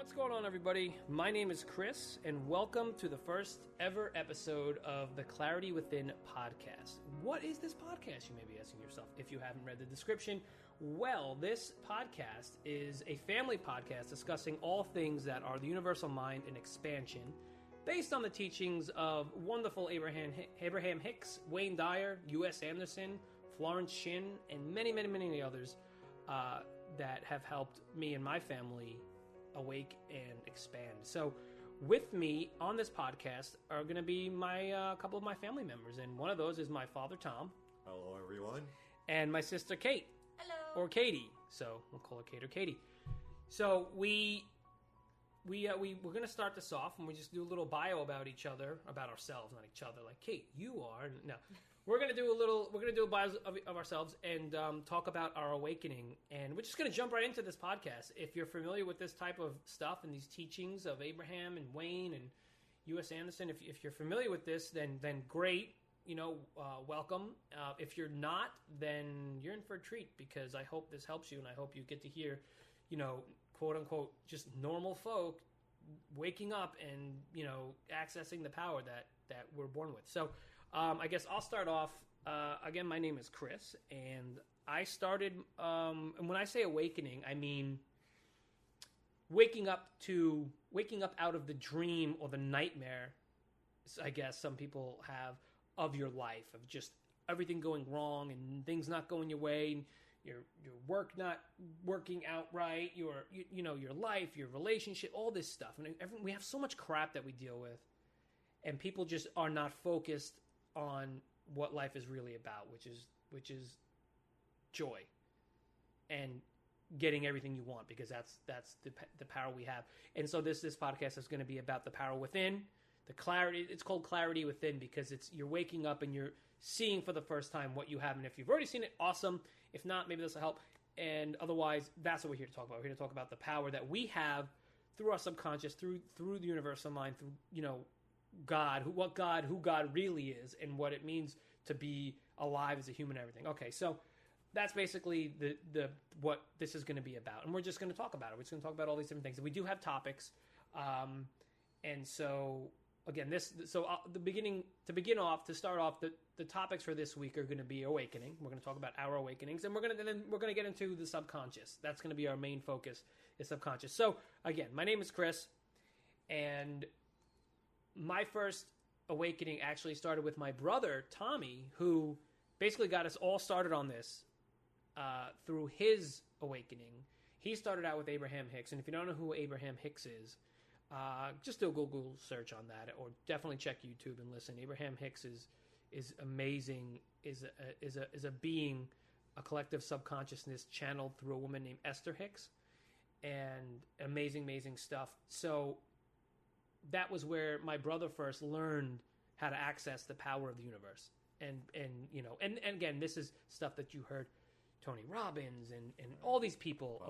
What's going on, everybody? My name is Kris, and welcome to the first ever episode of the Clarity Within podcast. What is this podcast, you may be asking yourself, if you haven't read the description? Well, this podcast is a family podcast discussing all things that are the universal mind and expansion, based on the teachings of wonderful Abraham Hicks, Wayne Dyer, U.S. Anderson, Florence Shinn, and many others that have helped me and my family awake and expand. So with me on this podcast are going to be my couple of my family members, and one of those is my father Tom. Hello everyone. And my sister Kate. Hello. Or Katie. So we'll call her Kate or Katie. So we're going to start this off, and we just do a little bio about each other, about ourselves, not each other. Like, Kate, you are. No, we're going to do a bio of ourselves and talk about our awakening. And we're just going to jump right into this podcast. If you're familiar with this type of stuff and these teachings of Abraham and Wayne and U.S. Anderson, if you're familiar with this, then great. Welcome. If you're not, then you're in for a treat, because I hope this helps you, and I hope you get to hear, quote unquote, just normal folk waking up and, accessing the power that we're born with. So I guess I'll start off. Again, my name is Kris, and I started, and when I say awakening, I mean waking up out of the dream or the nightmare, I guess some people have, of your life, of just everything going wrong and things not going your way, and your work not working out right, your life, your relationship, all this stuff. And we have so much crap that we deal with, and people just are not focused on what life is really about, which is joy and getting everything you want, because that's the power we have. And so this podcast is going to be about the power within, the clarity. It's called Clarity Within because you're waking up and you're seeing for the first time what you have. And if you've already seen it, awesome. If not, maybe this will help. And otherwise, that's what we're here to talk about. We're here to talk about the power that we have through our subconscious, through the universal mind, through, God, who God really is, and what it means to be alive as a human and everything. Okay, so that's basically the what this is going to be about. And we're just going to talk about it. We're just going to talk about all these different things. And we do have topics. And so again, to start off, the topics for this week are going to be awakening. We're going to talk about our awakenings, and we're going to get into the subconscious. That's going to be our main focus, is subconscious. So again, my name is Kris, and my first awakening actually started with my brother Tommy, who basically got us all started on this through his awakening. He started out with Abraham Hicks, and if you don't know who Abraham Hicks is, just do a Google search on that, or definitely check YouTube and listen. Abraham Hicks is amazing. Is a being, a collective subconsciousness channeled through a woman named Esther Hicks, and amazing stuff. So that was where my brother first learned how to access the power of the universe, and again, this is stuff that you heard Tony Robbins and all these people,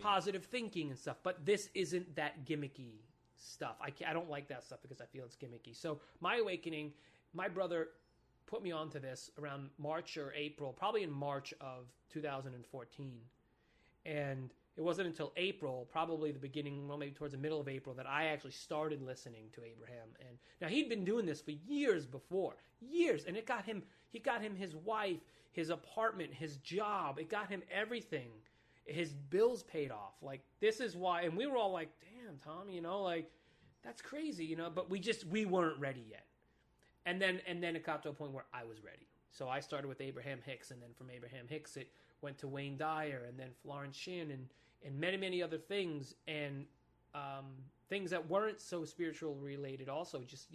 positive thinking and stuff. But this isn't that gimmicky stuff. I don't like that stuff because I feel it's gimmicky. So my awakening, my brother put me onto this around March or April, probably in March of 2014. And it wasn't until April, probably the beginning, well, maybe towards the middle of April, that I actually started listening to Abraham. And now he'd been doing this for years before, and he got him his wife, his apartment, his job. It got him everything. His bills paid off. Like, this is why. And we were all like, damn, Tom, that's crazy, but we weren't ready yet. And then it got to a point where I was ready. So I started with Abraham Hicks, and then from Abraham Hicks it went to Wayne Dyer, and then Florence Shinn, and many other things, and things that weren't so spiritual related also, just,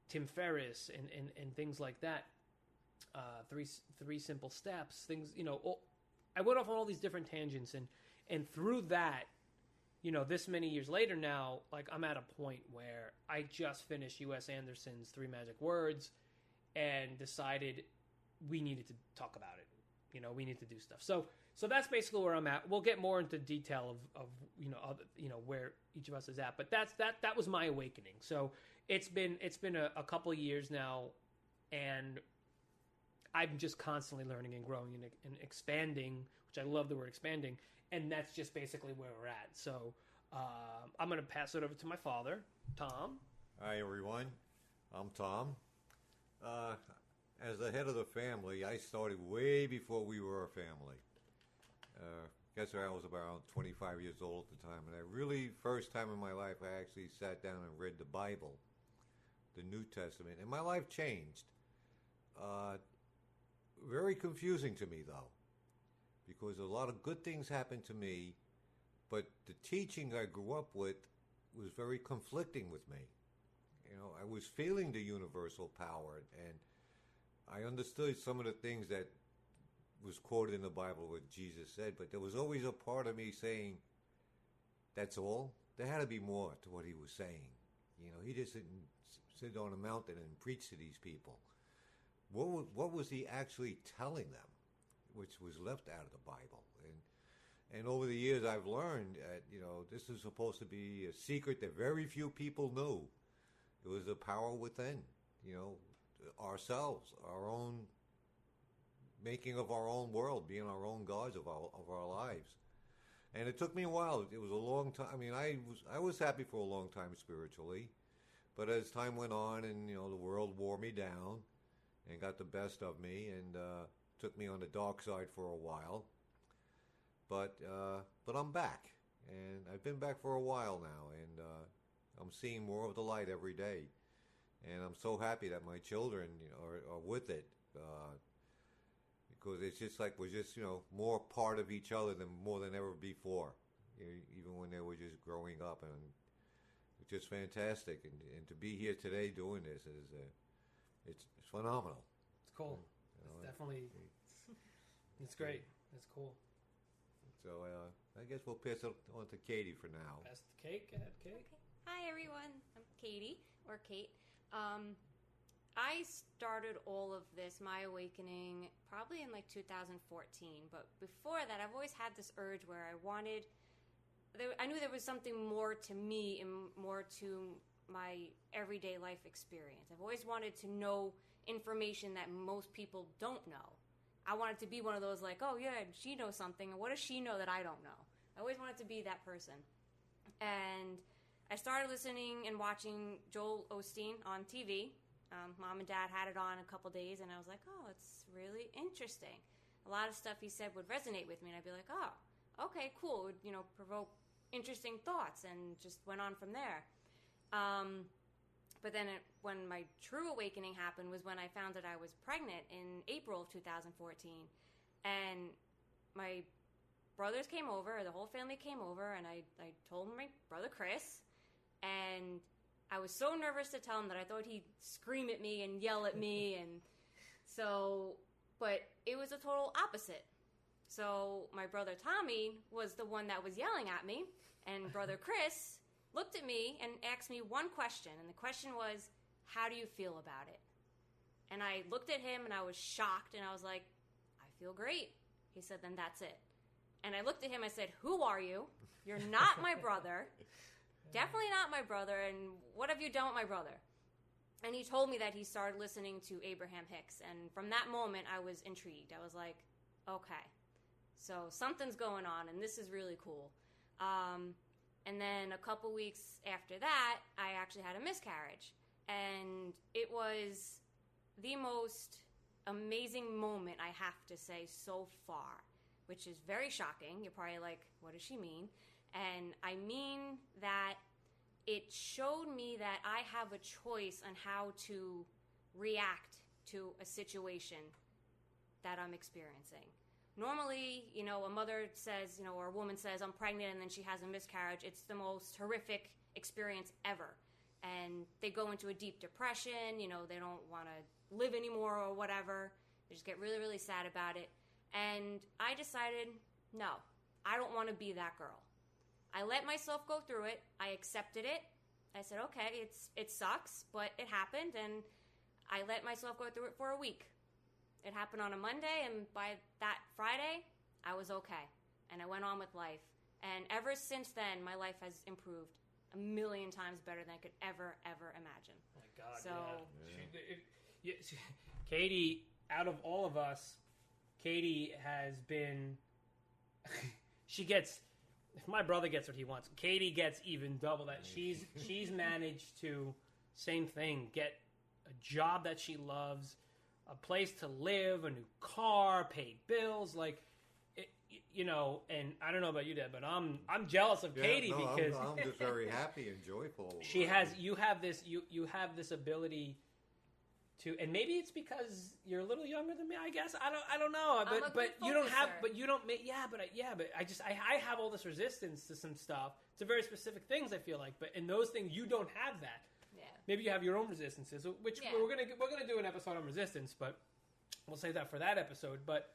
Tim Ferriss and things like that. Three simple steps, things, I went off on all these different tangents, and through that, this many years later now, like, I'm at a point where I just finished U.S. Anderson's 3 Magic Words and decided we needed to talk about it. We need to do stuff. So that's basically where I'm at. We'll get more into detail of where each of us is at. But that was my awakening. So it's been a couple of years now, and I'm just constantly learning and growing and expanding, which I love the word expanding, and that's just basically where we're at. So I'm going to pass it over to my father, Tom. Hi, everyone. I'm Tom. As the head of the family, I started way before we were a family. I guess I was around 25 years old at the time, and I really, first time in my life, I actually sat down and read the Bible, the New Testament, and my life changed. Very confusing to me, though, because a lot of good things happened to me, but the teaching I grew up with was very conflicting with me. You know, I was feeling the universal power, and I understood some of the things that was quoted in the Bible, what Jesus said, but there was always a part of me saying, that's all? There had to be more to what he was saying. You know, he just didn't sit on a mountain and preach to these people. What was he actually telling them, which was left out of the Bible? And over the years, I've learned that, you know, this is supposed to be a secret that very few people knew. It was the power within, you know, ourselves, our own making of our own world, being our own gods of our lives. And it took me a while. It was a long time. I mean, I was happy for a long time spiritually, but as time went on, and you know, the world wore me down and got the best of me, and took me on the dark side for a while. But I'm back, and I've been back for a while now, and I'm seeing more of the light every day, and I'm so happy that my children, you know, are with it. Because it's just like we're just, you know, more part of each other more than ever before, you know, even when they were just growing up, and it's just fantastic. And to be here today doing this is it's phenomenal. It's cool. You know, it's definitely it's great. It's cool. So I guess we'll pass it on to Katie for now. Pass the cake. Go ahead, Kate. Okay. Hi everyone. I'm Katie or Kate. I started all of this, my awakening, probably in like 2014. But before that, I've always had this urge where I knew there was something more to me and more to my everyday life experience. I've always wanted to know information that most people don't know. I wanted to be one of those like, oh yeah, she knows something, and what does she know that I don't know? I always wanted to be that person. And I started listening and watching Joel Osteen on TV. Mom and Dad had it on a couple days, and I was like, oh, it's really interesting. A lot of stuff he said would resonate with me, and I'd be like, oh, okay, cool. It would, you know, provoke interesting thoughts, and just went on from there. But then when my true awakening happened was when I found that I was pregnant in April of 2014. And my brothers came over, the whole family came over, and I told my brother Kris, and I was so nervous to tell him that I thought he'd scream at me and yell at me, and so, but it was a total opposite. So my brother Tommy was the one that was yelling at me, and brother Kris looked at me and asked me one question, and the question was, how do you feel about it? And I looked at him, and I was shocked, and I was like, I feel great. He said, then that's it. And I looked at him, I said, who are you? You're not my brother. Definitely not my brother, and what have you done with my brother? And he told me that he started listening to Abraham Hicks, and from that moment, I was intrigued. I was like, okay, so something's going on, and this is really cool. And then a couple weeks after that, I actually had a miscarriage, and it was the most amazing moment, I have to say, so far, which is very shocking. You're probably like, what does she mean? And I mean that it showed me that I have a choice on how to react to a situation that I'm experiencing. Normally, you know, a mother says, you know, or a woman says, I'm pregnant, and then she has a miscarriage. It's the most horrific experience ever. And they go into a deep depression, you know, they don't want to live anymore or whatever. They just get really, really sad about it. And I decided, no, I don't want to be that girl. I let myself go through it. I accepted it. I said, okay, it sucks, but it happened, and I let myself go through it for a week. It happened on a Monday, and by that Friday, I was okay, and I went on with life. And ever since then, my life has improved a million times better than I could ever imagine. Oh my God, so, yeah. Katie, out of all of us, Katie has been... she gets. If my brother gets what he wants, Katie gets even double that. She's managed to, same thing, get a job that she loves, a place to live, a new car, paid bills, like, you know. And I don't know about you, Dad, but I'm jealous of Katie because I'm just very happy and joyful. She has you have this ability to, and maybe it's because you're a little younger than me. I guess I don't know, but you don't have, but you don't. I have all this resistance to some stuff, to very specific things. I feel like, but in those things you don't have that. Yeah. Maybe you have your own resistances, which we're gonna do an episode on resistance, but we'll save that for that episode. But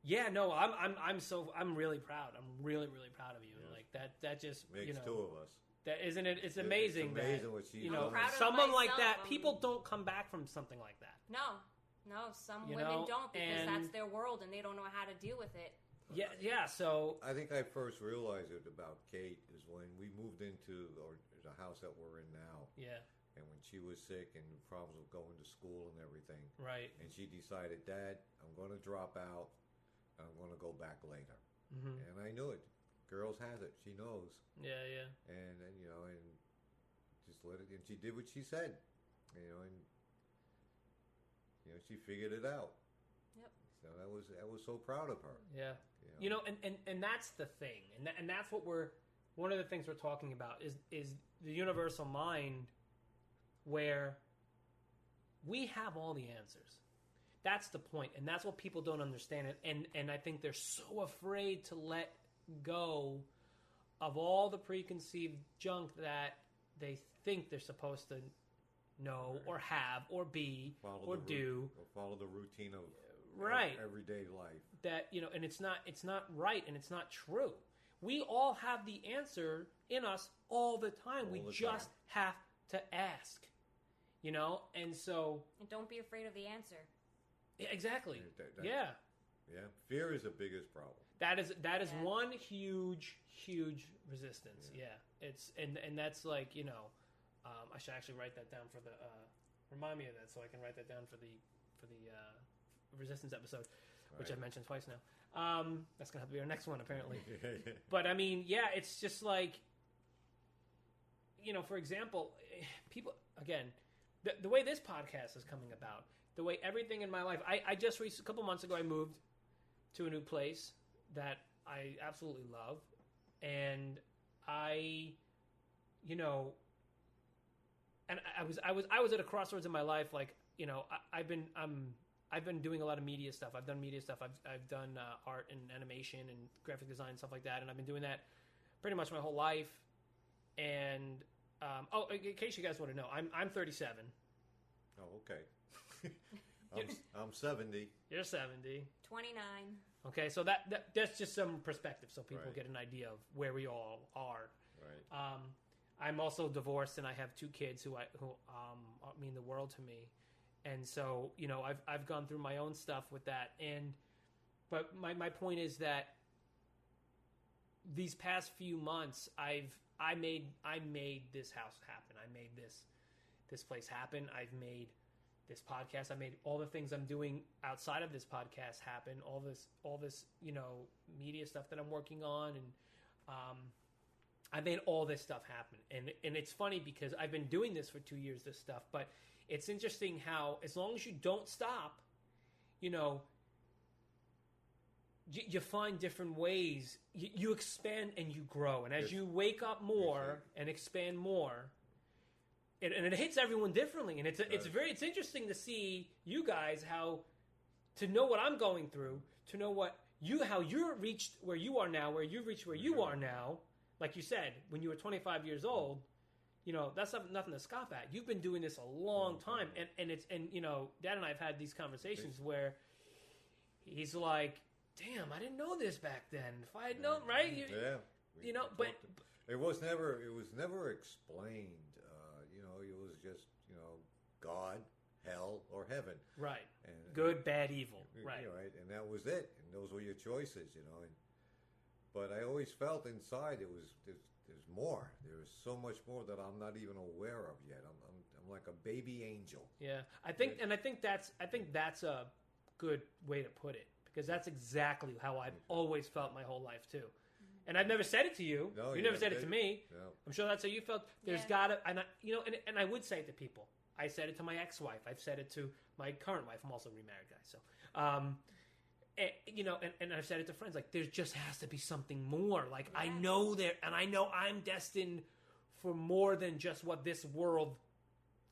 yeah, no, I'm really proud. I'm really proud of you. Yeah. Like that just makes two of us. That isn't it? It's amazing. It's amazing what she's done. Proud of someone myself, like that. People don't come back from something like that. No. Some women don't, because that's their world and they don't know how to deal with it. Yeah. So I think I first realized it about Kate is when we moved into the house that we're in now. Yeah. And when she was sick and problems with going to school and everything. Right. And she decided, Dad, I'm going to drop out. I'm going to go back later. Mm-hmm. And I knew it. Girls has it. She knows. Yeah. And you know, and just let it. And she did what she said. You know, and you know, she figured it out. Yep. So I was so proud of her. Yeah. You know, and that's the thing, and that's what one of the things we're talking about is the universal mind, where we have all the answers. That's the point, and that's what people don't understand. And I think they're so afraid to let go of all the preconceived junk that they think they're supposed to know or have or be or do. Or follow the routine of everyday life. That, you know, and it's not right and it's not true. We all have the answer in us all the time. We just have to ask. You know, and so... And don't be afraid of the answer. Exactly. Yeah. Fear is the biggest problem. That is one huge resistance. Yeah. It's and that's like, you know, I should actually write that down for the remind me of that so I can write that down for the resistance episode, which I've mentioned twice now. That's gonna have to be our next one apparently. But I mean, yeah, it's just like, you know, for example, people again, the way this podcast is coming about, the way everything in my life, I just a couple months ago I moved to a new place that I absolutely love, and I, you know, and I was at a crossroads in my life. Like, you know, I've been doing a lot of media stuff. I've done media stuff. I've done art and animation and graphic design and stuff like that, and I've been doing that pretty much my whole life. And in case you guys want to know, I'm 37. Oh, okay. I'm 70. You're 70. 29. Okay, so that's just some perspective, so people get an idea of where we all are. Right. I'm also divorced, and I have 2 kids who mean the world to me, and so, you know, I've gone through my own stuff with that, but my point is that these past few months, I made this house happen. I made this place happen. I've made this podcast. I made all the things I'm doing outside of this podcast happen. All this, you know, media stuff that I'm working on, and I made all this stuff happen. And it's funny because I've been doing this for 2 years, this stuff, but it's interesting how as long as you don't stop, you know, you find different ways. You expand and you grow. And as you wake up more and expand more, and it hits everyone differently. And it's interesting to see you guys, to know what I'm going through, to know how you're reached where you are now, where you've reached where you are now. Like you said, when you were 25 years old, you know, that's nothing to scoff at. You've been doing this a long time. And you know, Dad and I have had these conversations where he's like, damn, I didn't know this back then. If I had known, right? You know, but it was never explained. You know, it was just, you know, God, hell, or heaven. Right. And, good, bad, evil. Right. Right. And that was it. And those were your choices, you know. But I always felt inside there's more. There's so much more that I'm not even aware of yet. I'm like a baby angel. Yeah. I think that's a good way to put it. Because that's exactly how I've always felt my whole life too. And I've never said it to you. No, you never said it to me. No. I'm sure that's how you felt. There's gotta, and I would say it to people. I said it to my ex-wife. I've said it to my current wife. I'm also a remarried guy. So, and I've said it to friends. Like, there just has to be something more. Like, I know and I know I'm destined for more than just what this world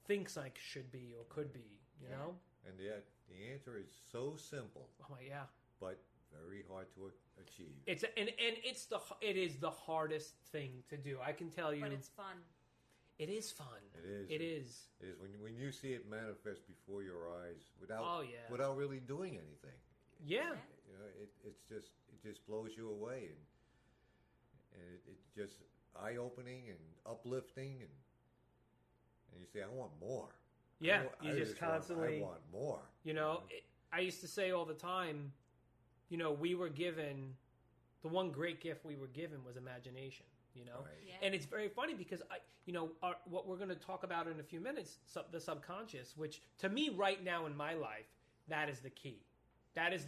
thinks I should be or could be, you know? And yet, the answer is so simple. Oh, yeah. But very hard to achieve. It is the hardest thing to do. I can tell you. But it's fun. It is fun. It is. It is when you see it manifest before your eyes without really doing anything. Yeah. You know, it just blows you away, and it's just eye opening and uplifting, and you say, I want more. Yeah, I just constantly want more. You know, I used to say all the time, you know, we were given, the one great gift we were given was imagination. You know, right. And it's very funny because what we're going to talk about in a few minutes, the subconscious, which to me right now in my life, that is the key. That is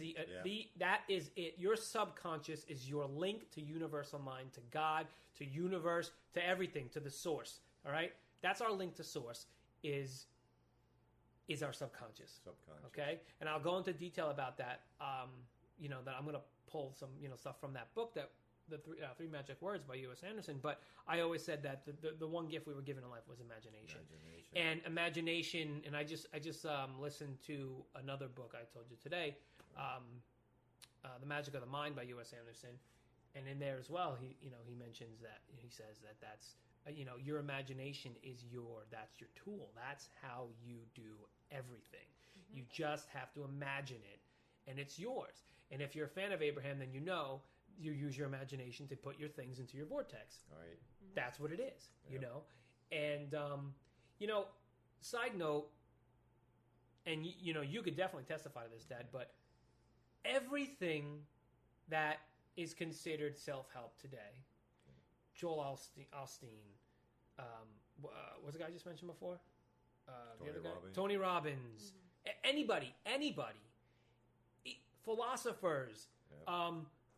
that is it. Your subconscious is your link to universal mind, to God, to universe, to everything, to the source. All right, that's our link to source. Is our subconscious. Okay, and I'll go into detail about that. That I'm going to pull some stuff from that book, that the three magic words by U.S. Anderson. But I always said that the one gift we were given in life was imagination. And imagination. And I just listened to another book I told you today, The Magic of the Mind by U.S. Anderson. And in there as well, he mentions that, he says that's your imagination is that's your tool. That's how you do everything. Mm-hmm. You just have to imagine it, and it's yours. And if you're a fan of Abraham, then you use your imagination to put your things into your vortex. All right. Mm-hmm. That's what it is, And, side note, and, you could definitely testify to this, Dad, but everything that is considered self-help today, Joel Osteen, what's the guy I just mentioned before? Tony Robbins. Mm-hmm. Anybody. Philosophers. Yeah.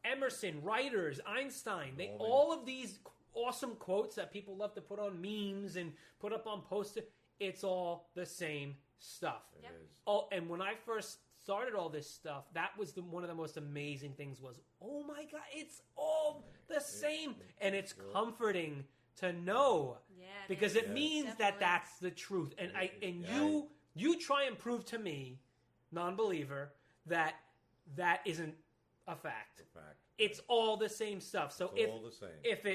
Emerson, writers, Einstein. All of these awesome quotes that people love to put on memes and put up on posters. It's all the same stuff. Yep. It is. Oh, and when I first started all this stuff, that was one of the most amazing things was, oh my God, it's all the same. And it's comforting to know. Yeah, because it means that that's the truth. And you try and prove to me, non-believer, that isn't a fact. It's all the same stuff. So if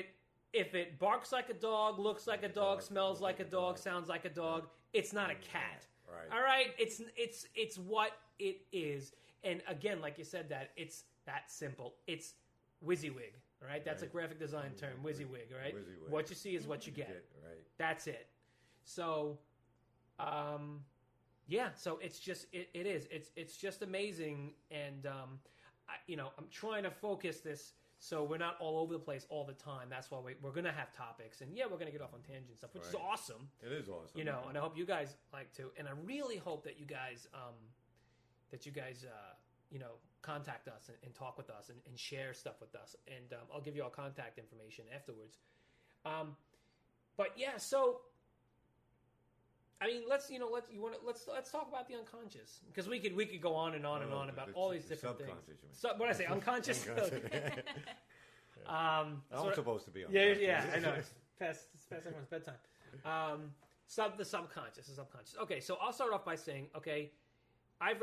it barks like a dog, looks like a dog, smells like a dog, sounds like a dog, it's not a cat. Right. All right? It's what it is. And again, like you said, that it's that simple. It's WYSIWYG. All right? That's a graphic design term, WYSIWYG, all right? WYSIWYG. What you see is what you get. Right. That's it. So so it's just it is. It's just amazing, and I'm trying to focus this so we're not all over the place all the time. That's why we're going to have topics, and we're going to get off on tangent stuff, which is awesome. It is awesome. And I hope you guys like to, and I really hope that you guys contact us and talk with us and share stuff with us, and I'll give you all contact information afterwards. So I mean, let's talk about the unconscious, because we could go on and on and on about all these different things. What did I say? Unconscious. I'm supposed to be unconscious. Yeah, I know. It's past everyone's bedtime. The subconscious. Okay, so I'll start off by saying, okay, I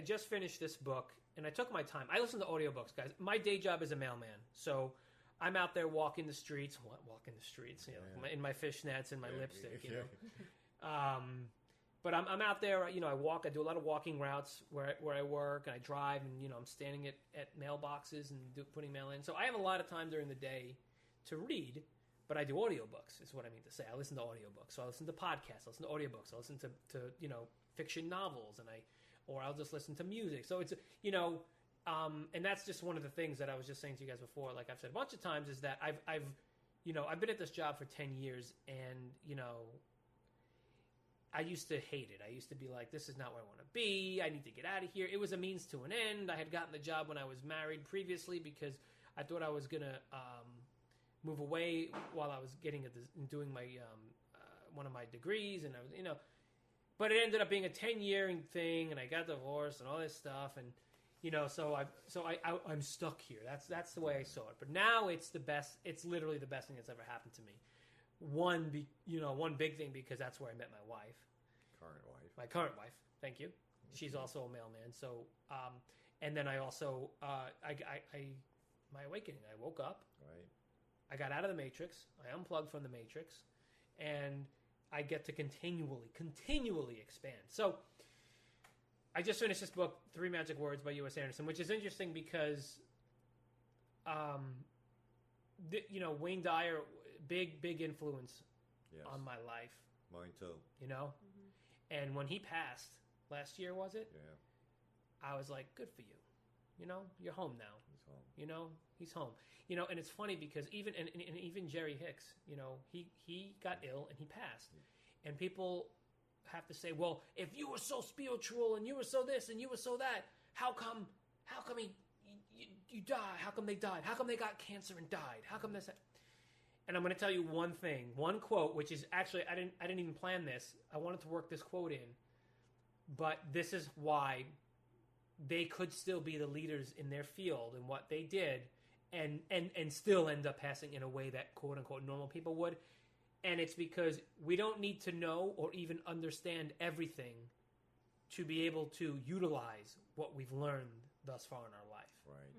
just finished this book, and I took my time. I listen to audiobooks, guys. My day job is a mailman, so I'm out there walking the streets. In my fishnets and my lipstick, But I'm out there, I do a lot of walking routes where I work, and I drive, and, I'm standing at mailboxes and putting mail in. So I have a lot of time during the day to read, but I do audiobooks, is what I mean to say. I listen to audiobooks. So I listen to podcasts, I listen to audiobooks, I listen to fiction novels, or I'll just listen to music. So it's, and that's just one of the things that I was just saying to you guys before, like I've said a bunch of times, is that I've been at this job for 10 years, and, I used to hate it. I used to be like, this is not where I want to be. I need to get out of here. It was a means to an end. I had gotten the job when I was married previously because I thought I was going to move away while I was doing my one of my degrees, and I was, but it ended up being a 10-year thing, and I got divorced and all this stuff, and so I'm stuck here. That's the way I saw it. But now it's the best. It's literally the best thing that's ever happened to me. One big thing, because that's where I met my wife. My current wife. Thank you. She's also a mailman. So, and then I also, my awakening. I woke up. Right. I got out of the matrix. I unplugged from the matrix, and I get to continually expand. So, I just finished this book, 3 Magic Words by U.S. Anderson, which is interesting because, Wayne Dyer, big influence on my life. Mine too. And when he passed last year, was it? Yeah. I was like, good for you. You're home now. He's home. He's home. And it's funny because even Jerry Hicks, he got ill and he passed. And people have to say, well, if you were so spiritual and you were so this and you were so that, how come you died? How come they died? How come they got cancer and died? How come this? And I'm going to tell you one quote, which is actually, I didn't even plan this. I wanted to work this quote in, but this is why they could still be the leaders in their field and what they did, and still end up passing in a way that quote unquote normal people would. And it's because we don't need to know or even understand everything to be able to utilize what we've learned thus far in our life. Right.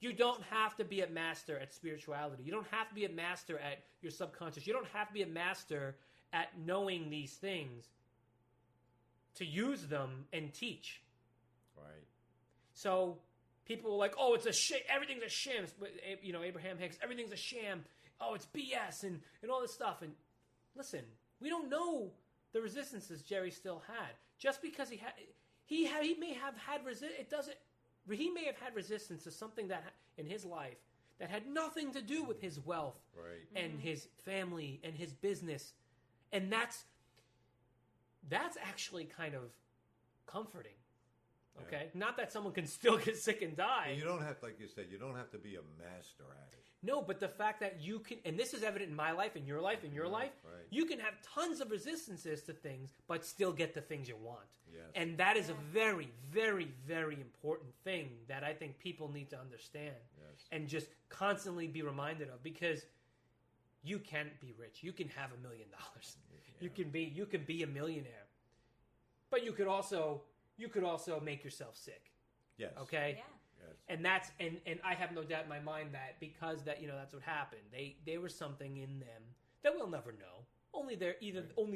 You don't have to be a master at spirituality. You don't have to be a master at your subconscious. You don't have to be a master at knowing these things to use them and teach. Right. So people are like, oh, it's a sham. Everything's a sham. Abraham Hicks, everything's a sham. Oh, it's BS and all this stuff. And listen, we don't know the resistances Jerry still had. Just because he may have had he may have had resistance to something that in his life that had nothing to do with his wealth, right, and his family and his business. And that's actually kind of comforting. Okay? Yeah. Not that someone can still get sick and die. Well, you don't have, like you said, you don't have to be a master at it. No, but the fact that you can, and this is evident in my life, in your life, right. You can have tons of resistances to things, but still get the things you want. Yes. And that is a very, very, very important thing that I think people need to understand. Yes. And just constantly be reminded of, because you can be rich. You can have $1 million. Yeah. You can be a millionaire. But you could also make yourself sick. Yes. Okay? Yeah. Yes. And that's and I have no doubt in my mind that because that's what happened. There was something in them that we'll never know. Only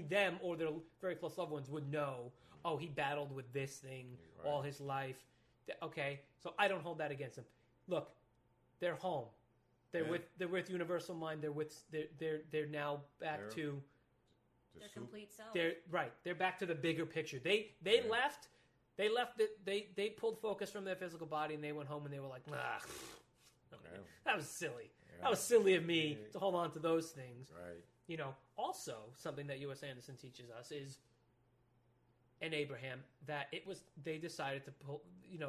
them or their very close loved ones would know. Oh, he battled with this thing all his life. Okay, so I don't hold that against them. Look, they're home. They're with Universal Mind. They're now back to their complete self. They're back to the bigger picture. They left. They pulled focus from their physical body and they went home and they were like, that was silly. Yeah. That was silly of me to hold on to those things. Right. Also something that U.S. Anderson teaches us is, and Abraham, that they decided to pull,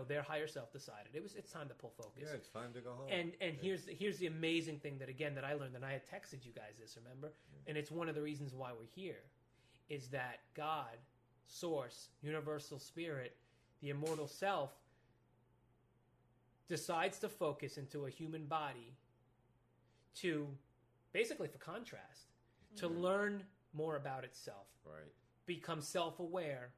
their higher self decided it's time to pull focus. Yeah, it's time to go home. And here's the amazing thing that I learned, and I had texted you guys this, remember? Yeah. And it's one of the reasons why we're here, is that God, Source, Universal Spirit, the immortal self, decides to focus into a human body to, basically for contrast, to learn more about itself. Right. Become self-aware.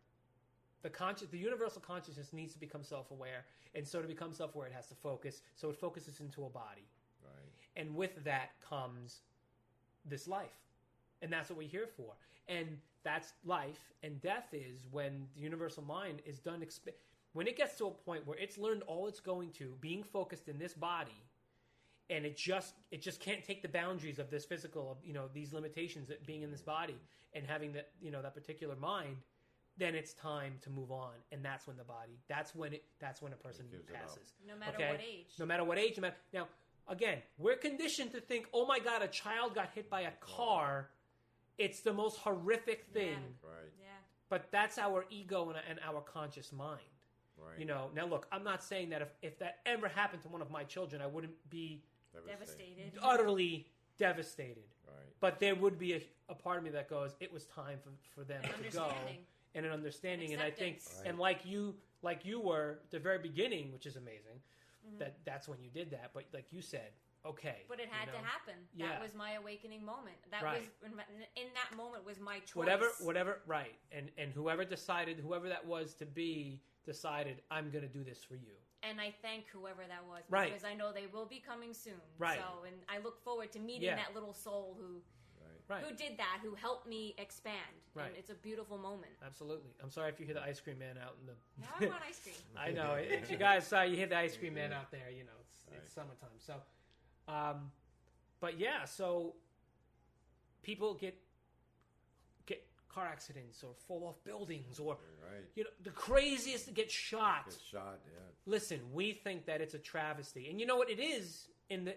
The universal consciousness needs to become self-aware, and so to become self-aware it has to focus, so it focuses into a body. Right. And with that comes this life. And that's what we're here for. And that's life, and death is when the universal mind is done. When it gets to a point where it's learned all it's going to, being focused in this body, and it just can't take the boundaries of this physical, these limitations that being in this body and having that, that particular mind, then it's time to move on. And that's when that's when a person passes. No matter what age. No matter what age. Now, again, we're conditioned to think, oh my God, a child got hit by a car. It's the most horrific thing. Yeah. Right. Yeah. But that's our ego and our conscious mind. Right. Now look, I'm not saying that if that ever happened to one of my children, I wouldn't be Devastated. utterly devastated. Right. But there would be a part of me that goes, it was time for them to go, and an understanding. And I think, and like you were at the very beginning, which is amazing, that's when you did that. But like you said, okay. But it had to happen. Yeah. That was my awakening moment. That Right. was in that moment was my choice. Whatever, right. And whoever that was to be, decided, I'm going to do this for you. And I thank whoever that was, Right. because I know they will be coming soon. Right. So, and I look forward to meeting that little soul who did that, who helped me expand. Right. And it's a beautiful moment. Absolutely. I'm sorry if you hear the ice cream man out in the... Now I want ice cream. I know. If you guys saw, you hear the ice cream man out there, you know, it's summertime. So, but yeah, so people get car accidents or fall off buildings or, you know, the craziest to get shot. Listen, we think that it's a travesty. And you know what it is on the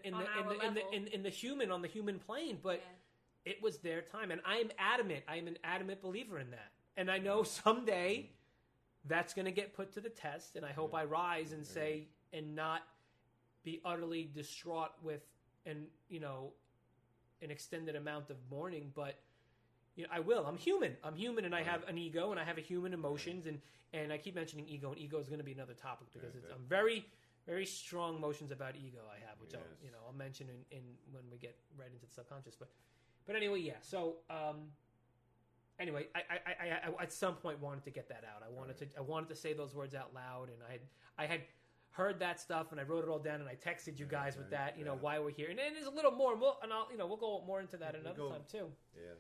human plane, but it was their time. And I am an adamant believer in that. And I know someday that's going to get put to the test, and I hope I rise and say, and not be utterly distraught with an extended amount of mourning, but you know, I will. I'm human, and I have an ego, and I have a human emotions, and I keep mentioning ego, and ego is going to be another topic because I'm very, very strong emotions about ego I have, which I'll mention in when we get right into the subconscious. But anyway, yeah. So anyway, I at some point wanted to get that out. I wanted to say those words out loud, and I had heard that stuff, and I wrote it all down, and I texted you guys with that. You know why we're here, and there's a little more, and we'll go more into that another time too. Yeah.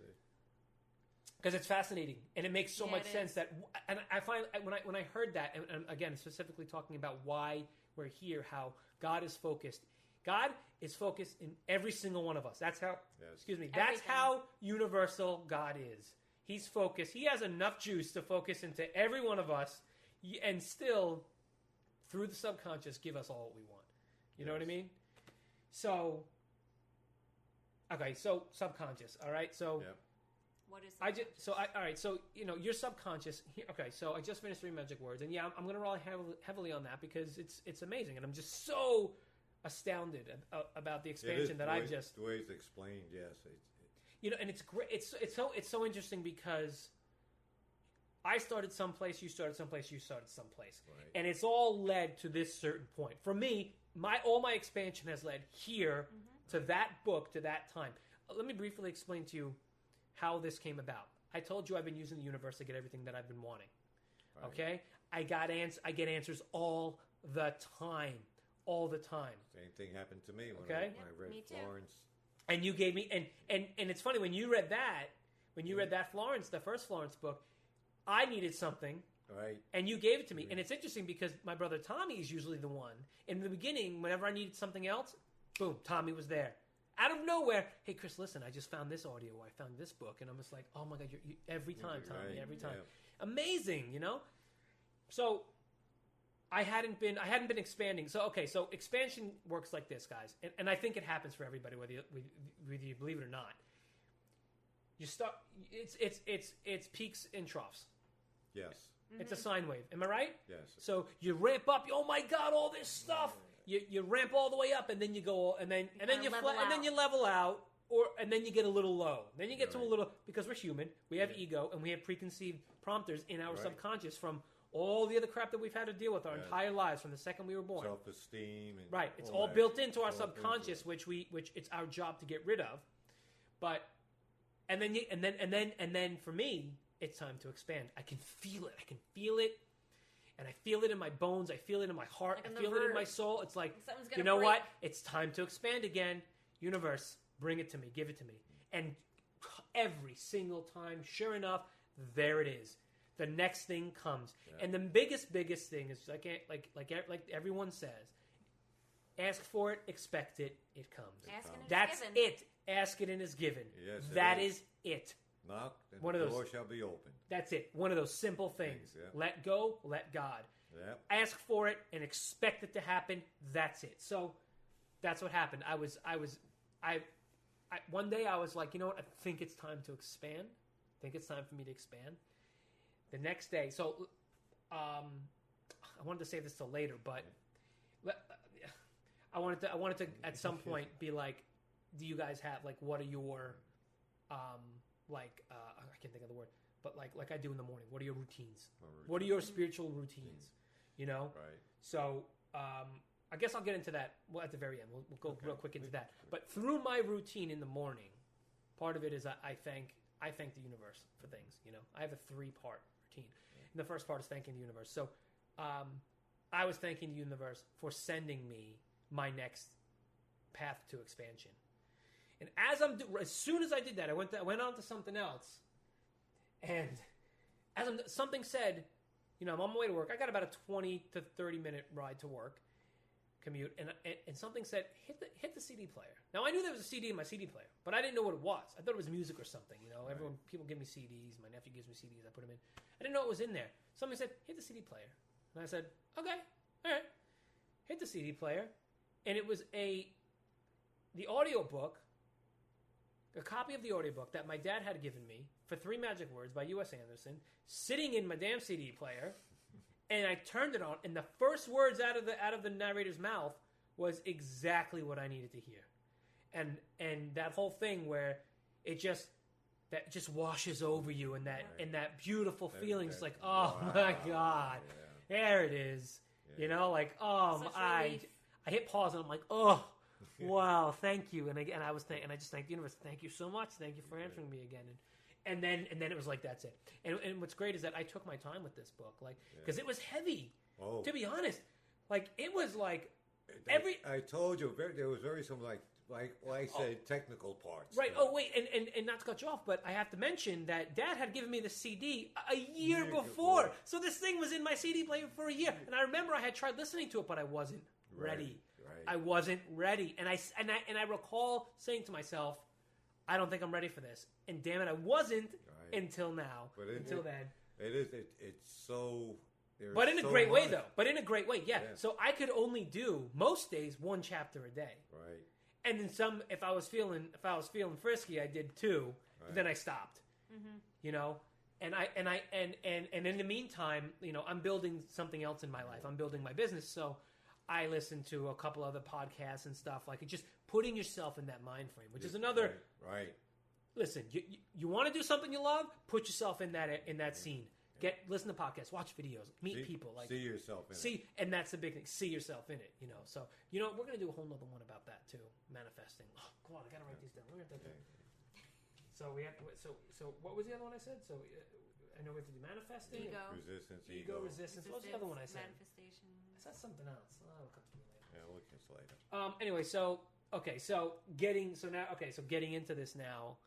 Because it's fascinating, and it makes so much sense that, and I find when I heard that, and again specifically talking about why we're here, how God is focused. God is focused in every single one of us. That's how. Excuse me. That's how universal God is. He's focused. He has enough juice to focus into every one of us, and still, through the subconscious, give us all what we want. You know what I mean? So, okay. So subconscious. All right. So. What is all right. So your subconscious. Okay. So I just finished 3 magic words, and I'm going to rely heavily on that because it's amazing, and I'm just so astounded about the expansion that I've just. The way it's explained, yes. And it's great. It's so interesting because I started someplace, you started someplace, you started someplace, and it's all led to this certain point. For me, all my expansion has led here to that book, to that time. Let me briefly explain to you how this came about. I told you I've been using the universe to get everything that I've been wanting. Right. Okay? I get answers all the time. All the time. Same thing happened to me when I read Florence. And you gave me and it's funny when you read that Florence, the first Florence book, I needed something. Right. And you gave it to me. And it's interesting because my brother Tommy is usually the one. In the beginning, whenever I needed something else, boom, Tommy was there. Out of nowhere, hey, Kris, listen, I just found this audio. I found this book. And I'm just like, oh, my God, you every time, Tommy, every time. Yeah. Amazing, So I hadn't been expanding. So, okay, so expansion works like this, guys. And I think it happens for everybody, whether you believe it or not. You start, it's peaks and troughs. Yes. It's a sine wave. Am I right? Yes. So you ramp up, oh, my God, all this stuff. You ramp all the way up, and then you go, and then you level out, and then you get a little low. Then you get to a little, because we're human, we have ego, and we have preconceived prompters in our subconscious from all the other crap that we've had to deal with our entire lives from the second we were born. Self-esteem, and right? It's all built into our subconscious, which it's our job to get rid of. But and then for me, it's time to expand. I can feel it. And I feel it in my bones. I feel it in my heart. I feel it in my soul. It's like, you know what? It's time to expand again. Universe, bring it to me. Give it to me. And every single time, sure enough, there it is. The next thing comes. Yeah. And the biggest thing is, like everyone says, ask for it, expect it, it comes. That's it. Ask it and it's given. Yes, that is it. Knock, and the door shall be open. That's it. One of those simple things. Let go, let God. Yep. Ask for it and expect it to happen. That's it. So that's what happened. I one day I was like, you know what? I think it's time to expand. I think it's time for me to expand. The next day, so I wanted to save this till later, but I wanted to at some point be like, do you guys have like, what are your, I can't think of the word, but like I do in the morning. What are your routines? What are your spiritual routines? You know? Right. So, I guess I'll get into that at the very end. We'll go real quick into that. But through my routine in the morning, part of it is I thank the universe for things. You know, I have a 3-part routine. And the first part is thanking the universe. So, I was thanking the universe for sending me my next path to expansion. And as soon as I did that, I went on to something else, and something said, you know, I'm on my way to work. I got about a 20 to 30 minute ride to work, commute, and something said, hit the CD player. Now I knew there was a CD in my CD player, but I didn't know what it was. I thought it was music or something. You know, people give me CDs. My nephew gives me CDs. I put them in. I didn't know it was in there. Somebody said, hit the CD player, and I said, okay, all right. Hit the CD player, and it was the audiobook. A copy of the audiobook that my dad had given me for 3 Magic Words by U.S. Anderson, sitting in my damn CD player, and I turned it on, and the first words out of the narrator's mouth was exactly what I needed to hear, and that whole thing where it just washes over you, and that beautiful feeling, it's like, oh my God, there it is, you know, like I hit pause and I'm like, oh. Wow, thank you, and I just thanked the universe. Thank you so much. Thank you for answering me again, and then it was like, that's it. And what's great is that I took my time with this book, like, because it was heavy. Oh. To be honest, like it was like I told you there was some like I said, technical parts. Right. Oh wait, and not to cut you off, but I have to mention that Dad had given me the CD a year before, so this thing was in my CD player for a year, and I remember I had tried listening to it, but I wasn't ready. I wasn't ready, and I recall saying to myself, "I don't think I'm ready for this." And damn it, I wasn't until now. Until then, it's so. But in a great way, though. But in a great way, yeah. So I could only do most days 1 chapter a day. Right. And then some. If I was feeling frisky, I did 2. But then I stopped. Mm-hmm. You know. And in the meantime, you know, I'm building something else in my life. I'm building my business, so I listen to a couple other podcasts and stuff, like just putting yourself in that mind frame, which is another. Right. Listen, you want to do something you love, put yourself in that scene. Listen to podcasts, watch videos, meet people, like see yourself in it. And that's the big thing. See yourself in it, you know. So you know, we're gonna do a whole nother one about that too, manifesting. Oh God, I gotta write these down. We're gonna do that. So we have. So what was the other one I said? So I know we have to do manifesting, ego resistance. What was the other one I said? Manifestation. I said something else. Oh, it'll come to me later. Yeah, we'll catch later. Anyway, so getting into this now,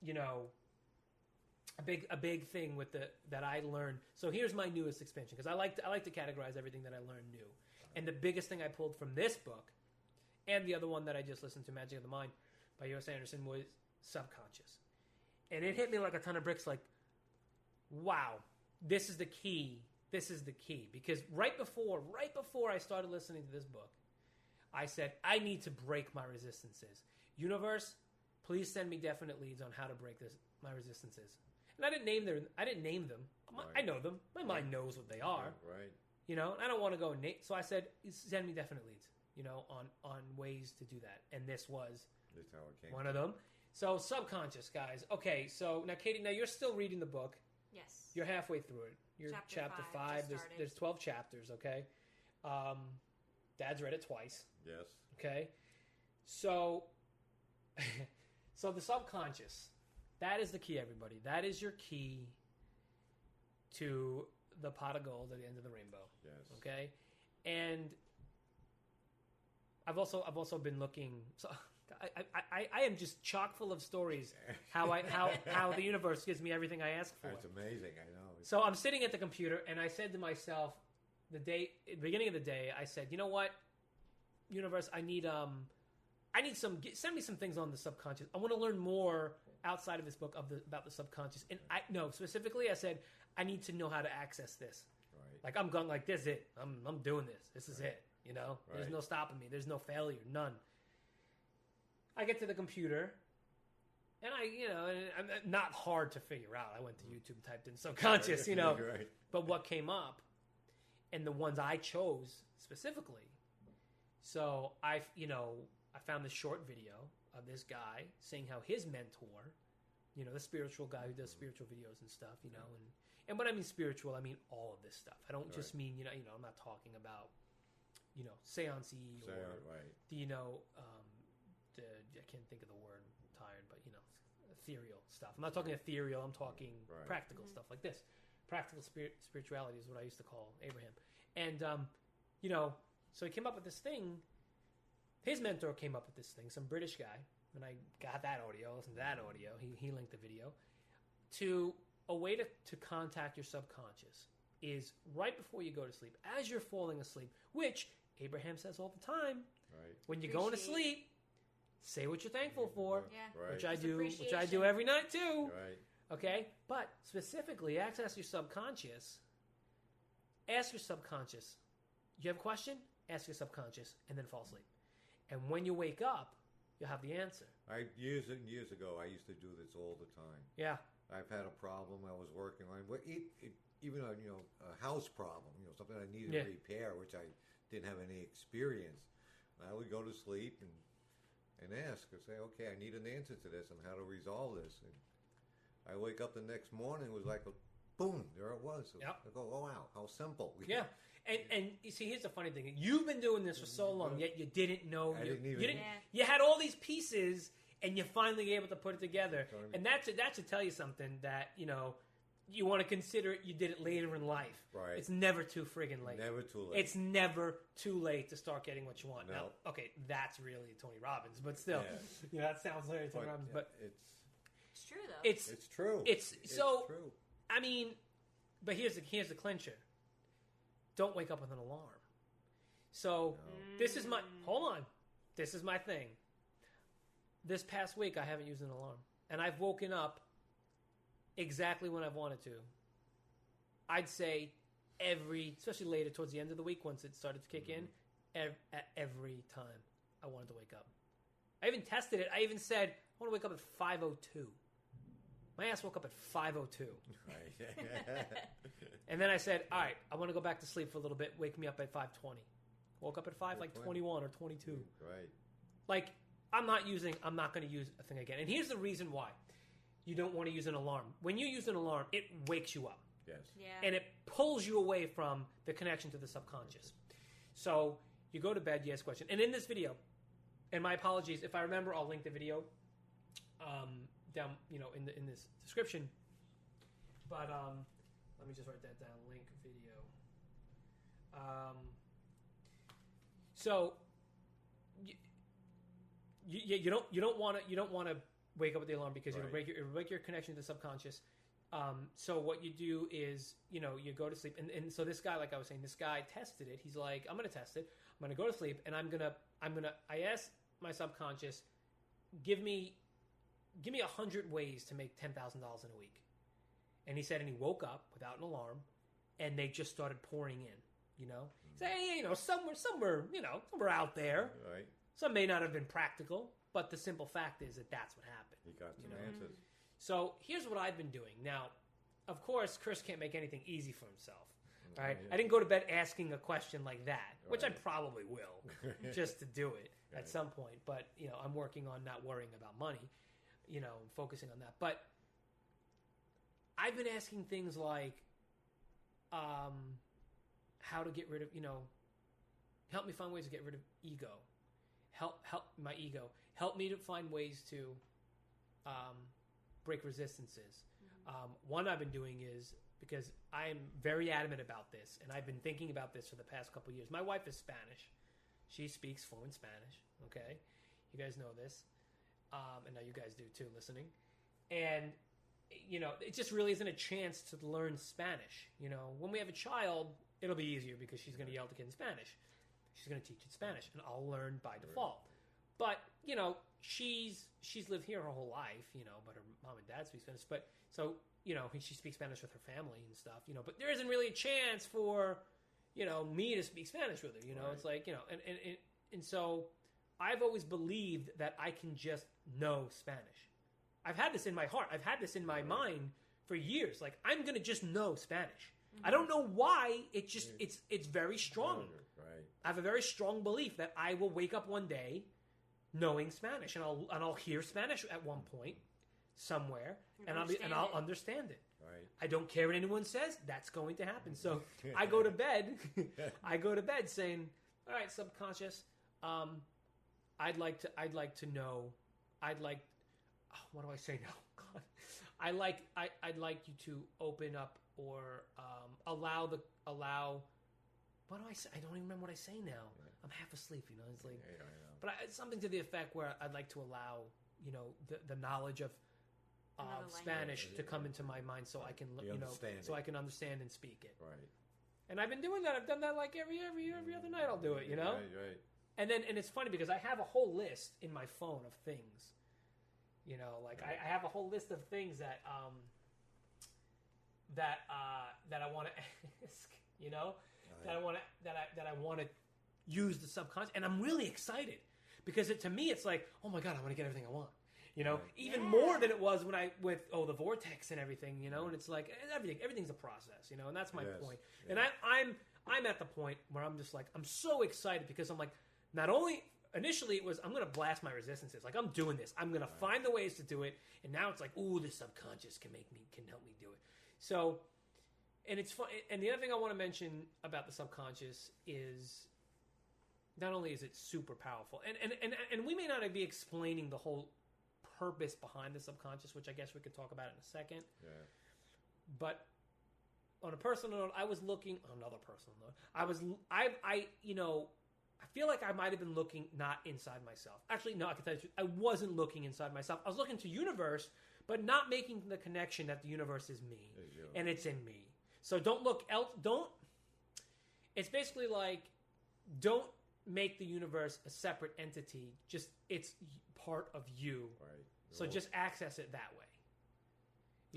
you know, a big thing with that I learned. So here's my newest expansion, because I like to categorize everything that I learned new. And the biggest thing I pulled from this book, and the other one that I just listened to, Magic of the Mind by U.S. Anderson, was subconscious. And it hit me like a ton of bricks, like, wow, this is the key. This is the key. Because right before I started listening to this book, I said, I need to break my resistances. Universe, please send me definite leads on how to break my resistances. And I didn't name them. Right. I know them. My mind knows what they are. Right. You know, and I don't want to go so I said, send me definite leads, you know, on ways to do that. And this was one of them. So subconscious, guys. Okay, so now Katie, you're still reading the book. Yes. You're halfway through it. You're chapter 5. There's 12 chapters, okay? Dad's read it twice. Yes. Okay? So so the subconscious, that is the key, everybody. That is your key to the pot of gold at the end of the rainbow. Yes. Okay? And I've also been looking, so I am just chock full of stories how the universe gives me everything I ask for. That's amazing, I know. So I'm sitting at the computer, and I said to myself, the beginning of the day, I said, you know what, universe, I need send me some things on the subconscious. I want to learn more outside of this book about the subconscious. And specifically I said, I need to know how to access this. Right. Like, I'm going like, this is it. I'm doing this. This is it. You know, There's no stopping me. There's no failure. None. I get to the computer, and I'm not hard to figure out. I went to YouTube and typed in subconscious, you know. Right. But what came up, and the ones I chose specifically, So I found this short video of this guy saying how his mentor, the spiritual guy who does spiritual videos and stuff, and when I mean spiritual, I mean all of this stuff. I don't just mean, I'm not talking about, seance-y or I can't think of the word, I'm tired, but ethereal stuff. I'm not talking ethereal, I'm talking practical stuff like this. Practical spirituality is what I used to call Abraham. And, so he came up with this thing. His mentor came up with this thing, some British guy, and I got that audio, listened to that audio, he linked the video, to a way to contact your subconscious is right before you go to sleep, as you're falling asleep, which Abraham says all the time. Right. When you're going to sleep, say what you're thankful for, which I do every night too. Right. Okay? But specifically, access your subconscious. Ask your subconscious. You have a question? Ask your subconscious, and then fall asleep. And when you wake up, you'll have the answer. Years and years ago, I used to do this all the time. Yeah. I've had a problem I was working on, even a house problem, something I needed to repair, which I didn't have any experience. I would go to sleep and ask and say, okay, I need an answer to this and how to resolve this. And I wake up the next morning, it was like boom, there it was. Yep. I go, oh wow, how simple. Yeah. And you see, here's the funny thing. You've been doing this for so long, yet you didn't know. You had all these pieces, and you're finally able to put it together. And that should tell you something that, you want to consider it, you did it later in life. Right. It's never too friggin' late. Never too late. It's never too late to start getting what you want. No. Now, okay, that's really Tony Robbins, but still, that sounds like Tony Robbins. But it's true, though. It's true. It's true. I mean, but here's the clincher. Don't wake up with an alarm. So this is my thing. This past week, I haven't used an alarm, and I've woken up exactly when I've wanted to. I'd say especially later towards the end of the week, once it started to kick in, at every time I wanted to wake up. I even tested it. I even said, I want to wake up at 5:02. My ass woke up at 5:02. And then I said, all right, I want to go back to sleep for a little bit. Wake me up at 5:20. Woke up at 21 or 22. Right. Like, I'm not going to use a thing again. And here's the reason why. You don't want to use an alarm. When you use an alarm, it wakes you up. Yes. Yeah. And it pulls you away from the connection to the subconscious. So you go to bed, you ask a question. And in this video, and my apologies, if I remember, I'll link the video down, in this description. But let me just write that down. Link video. So you don't want to wake up with the alarm because it'll break your connection to the subconscious. So what you do is, you go to sleep. And so this guy, like I was saying, this guy tested it. He's like, I'm going to test it. I'm going to go to sleep, and I asked my subconscious, give me 100 ways to make $10,000 in a week. And he said, and he woke up without an alarm, and they just started pouring in, Say, somewhere out there. Right. Some may not have been practical, but the simple fact is that's what happened. He got some answers. So here's what I've been doing. Now, of course, Kris can't make anything easy for himself. All right? Yeah. I didn't go to bed asking a question like that, which I probably will, just to do it at some point. But, I'm working on not worrying about money, focusing on that. But I've been asking things like how to get rid of, help me find ways to get rid of ego. Help my ego. Help me to find ways to break resistances. One I've been doing is, because I am very adamant about this, and I've been thinking about this for the past couple of years. My wife is Spanish. She speaks fluent Spanish, okay? You guys know this. And now you guys do too, listening. And, it just really isn't a chance to learn Spanish. When we have a child, it'll be easier because she's going to yell at the kid in Spanish. She's going to teach it Spanish, and I'll learn by default. But, she's lived here her whole life, but her mom and dad speak Spanish. But, so, she speaks Spanish with her family and stuff, but there isn't really a chance for, me to speak Spanish with her, Right. It's like, and so I've always believed that I can just know Spanish. I've had this in my heart. I've had this in my mind for years. Like, I'm going to just know Spanish. I don't know why. It just, it's very strong. Right. I have a very strong belief that I will wake up one day knowing Spanish, and I'll hear Spanish at one point somewhere, and I'll understand it. Right. I don't care what anyone says. That's going to happen. So I go to bed. I go to bed saying, "All right, subconscious. I'd like to know. What do I say now? God. I'd like you to open up or allow. What do I say? I don't even remember what I say now. Yeah. I'm half asleep. It's like, I know. But it's something to the effect where I'd like to allow the knowledge of Spanish to come into my mind, so I can so I can understand and speak it. Right. And I've been doing that. I've done that like every other night. I'll do it. Right. And it's funny because I have a whole list in my phone of things. I have a whole list of things that that I want to ask. That I want to use the subconscious, and I'm really excited because to me it's like, oh my God, I want to get everything I want. Even more than it was when with the vortex and everything, and it's like everything's a process, and that's my point. Yeah. And I'm at the point where I'm just like, I'm so excited because I'm like, not only initially it was, I'm going to blast my resistances, like I'm doing this, I'm going to find the ways to do it, and now it's like, ooh, the subconscious can help me do it. So, and it's fun. And the other thing I want to mention about the subconscious is, not only is it super powerful, and we may not be explaining the whole purpose behind the subconscious, which I guess we could talk about in a second. Yeah. But on a personal note, I was looking. Another personal note, I feel like I might have been looking not inside myself. Actually, no, I can tell you, I wasn't looking inside myself. I was looking to universe, but not making the connection that the universe is me and it's in me. So don't look else. Don't. It's basically like, don't make the universe a separate entity. Just it's part of you. Right. So just access it that way.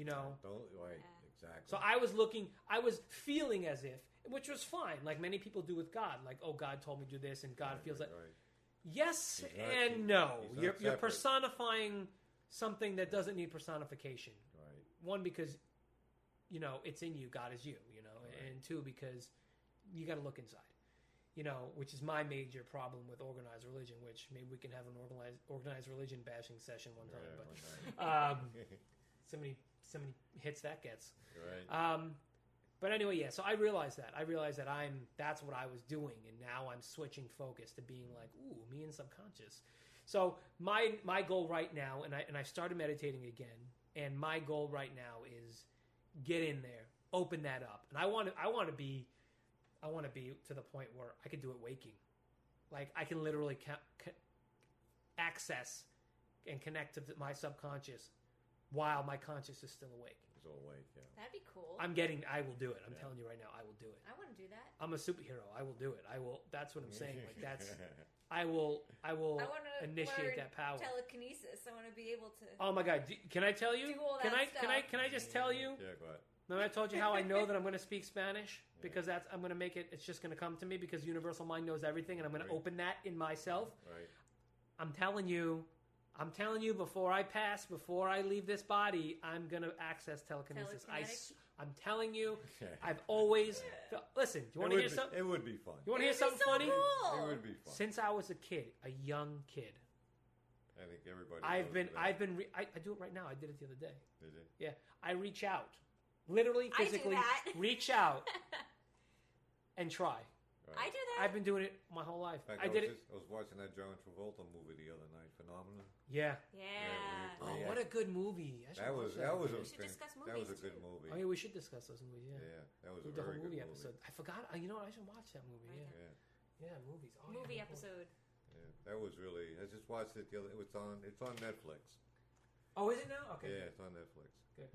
Right. Exactly. So I was feeling as if, which was fine, like many people do with God. Like, oh, God told me to do this, and God feels like, yes and no. You're personifying something that doesn't need personification. Right. One, because it's in you. God is you. And two, because you got to look inside. Which is my major problem with organized religion, which maybe we can have an organized religion bashing session one time. So many hits that gets. Right. But anyway, so I realized that. That's what I was doing, and now I'm switching focus to being like, ooh, me and subconscious. So my goal right now, and I started meditating again, and my goal right now is get in there, open that up, and I want to be to the point where I could do it waking. Like, I can literally access and connect to my subconscious while my conscious is still awake. It's all awake, yeah. That'd be cool. I will do it. I'm telling you right now, I will do it. I want to do that. I'm a superhero. I will do it. That's what I'm saying. Like, that's... I will initiate that power. Telekinesis. I want to be able to... Oh my God. Can I tell you? Do all that stuff. Can I just tell you? Yeah, go ahead. Remember I told you how I know that I'm going to speak Spanish? Because I'm going to make it, it's just going to come to me because universal mind knows everything, and I'm going to open that in myself. Right. I'm telling you, before I leave this body, I'm going to access telekinesis. I'm telling you, I've always... Listen, do you want to hear something? It would be fun. You want to hear something funny? Cool. It would be fun. Since I was a kid, a young kid, I think everybody I do it right now. I did it the other day. Did you? Yeah. I reach out. Literally, physically, reach out and try. Right. I do that. I've been doing it my whole life. In fact, I was watching that John Travolta movie the other night, Phenomenon. Yeah. Yeah. Oh, what a good movie! That was a good movie. Oh yeah, we should discuss those movies. Yeah. Yeah, that was we a did a very whole movie good episode. I forgot. You know what? I should watch that movie. Yeah. Yeah, movies. Oh, movie episode. Yeah, that was really. I just watched it the other. It's on Netflix. Oh, is it now? Okay. Yeah, it's on Netflix. Good.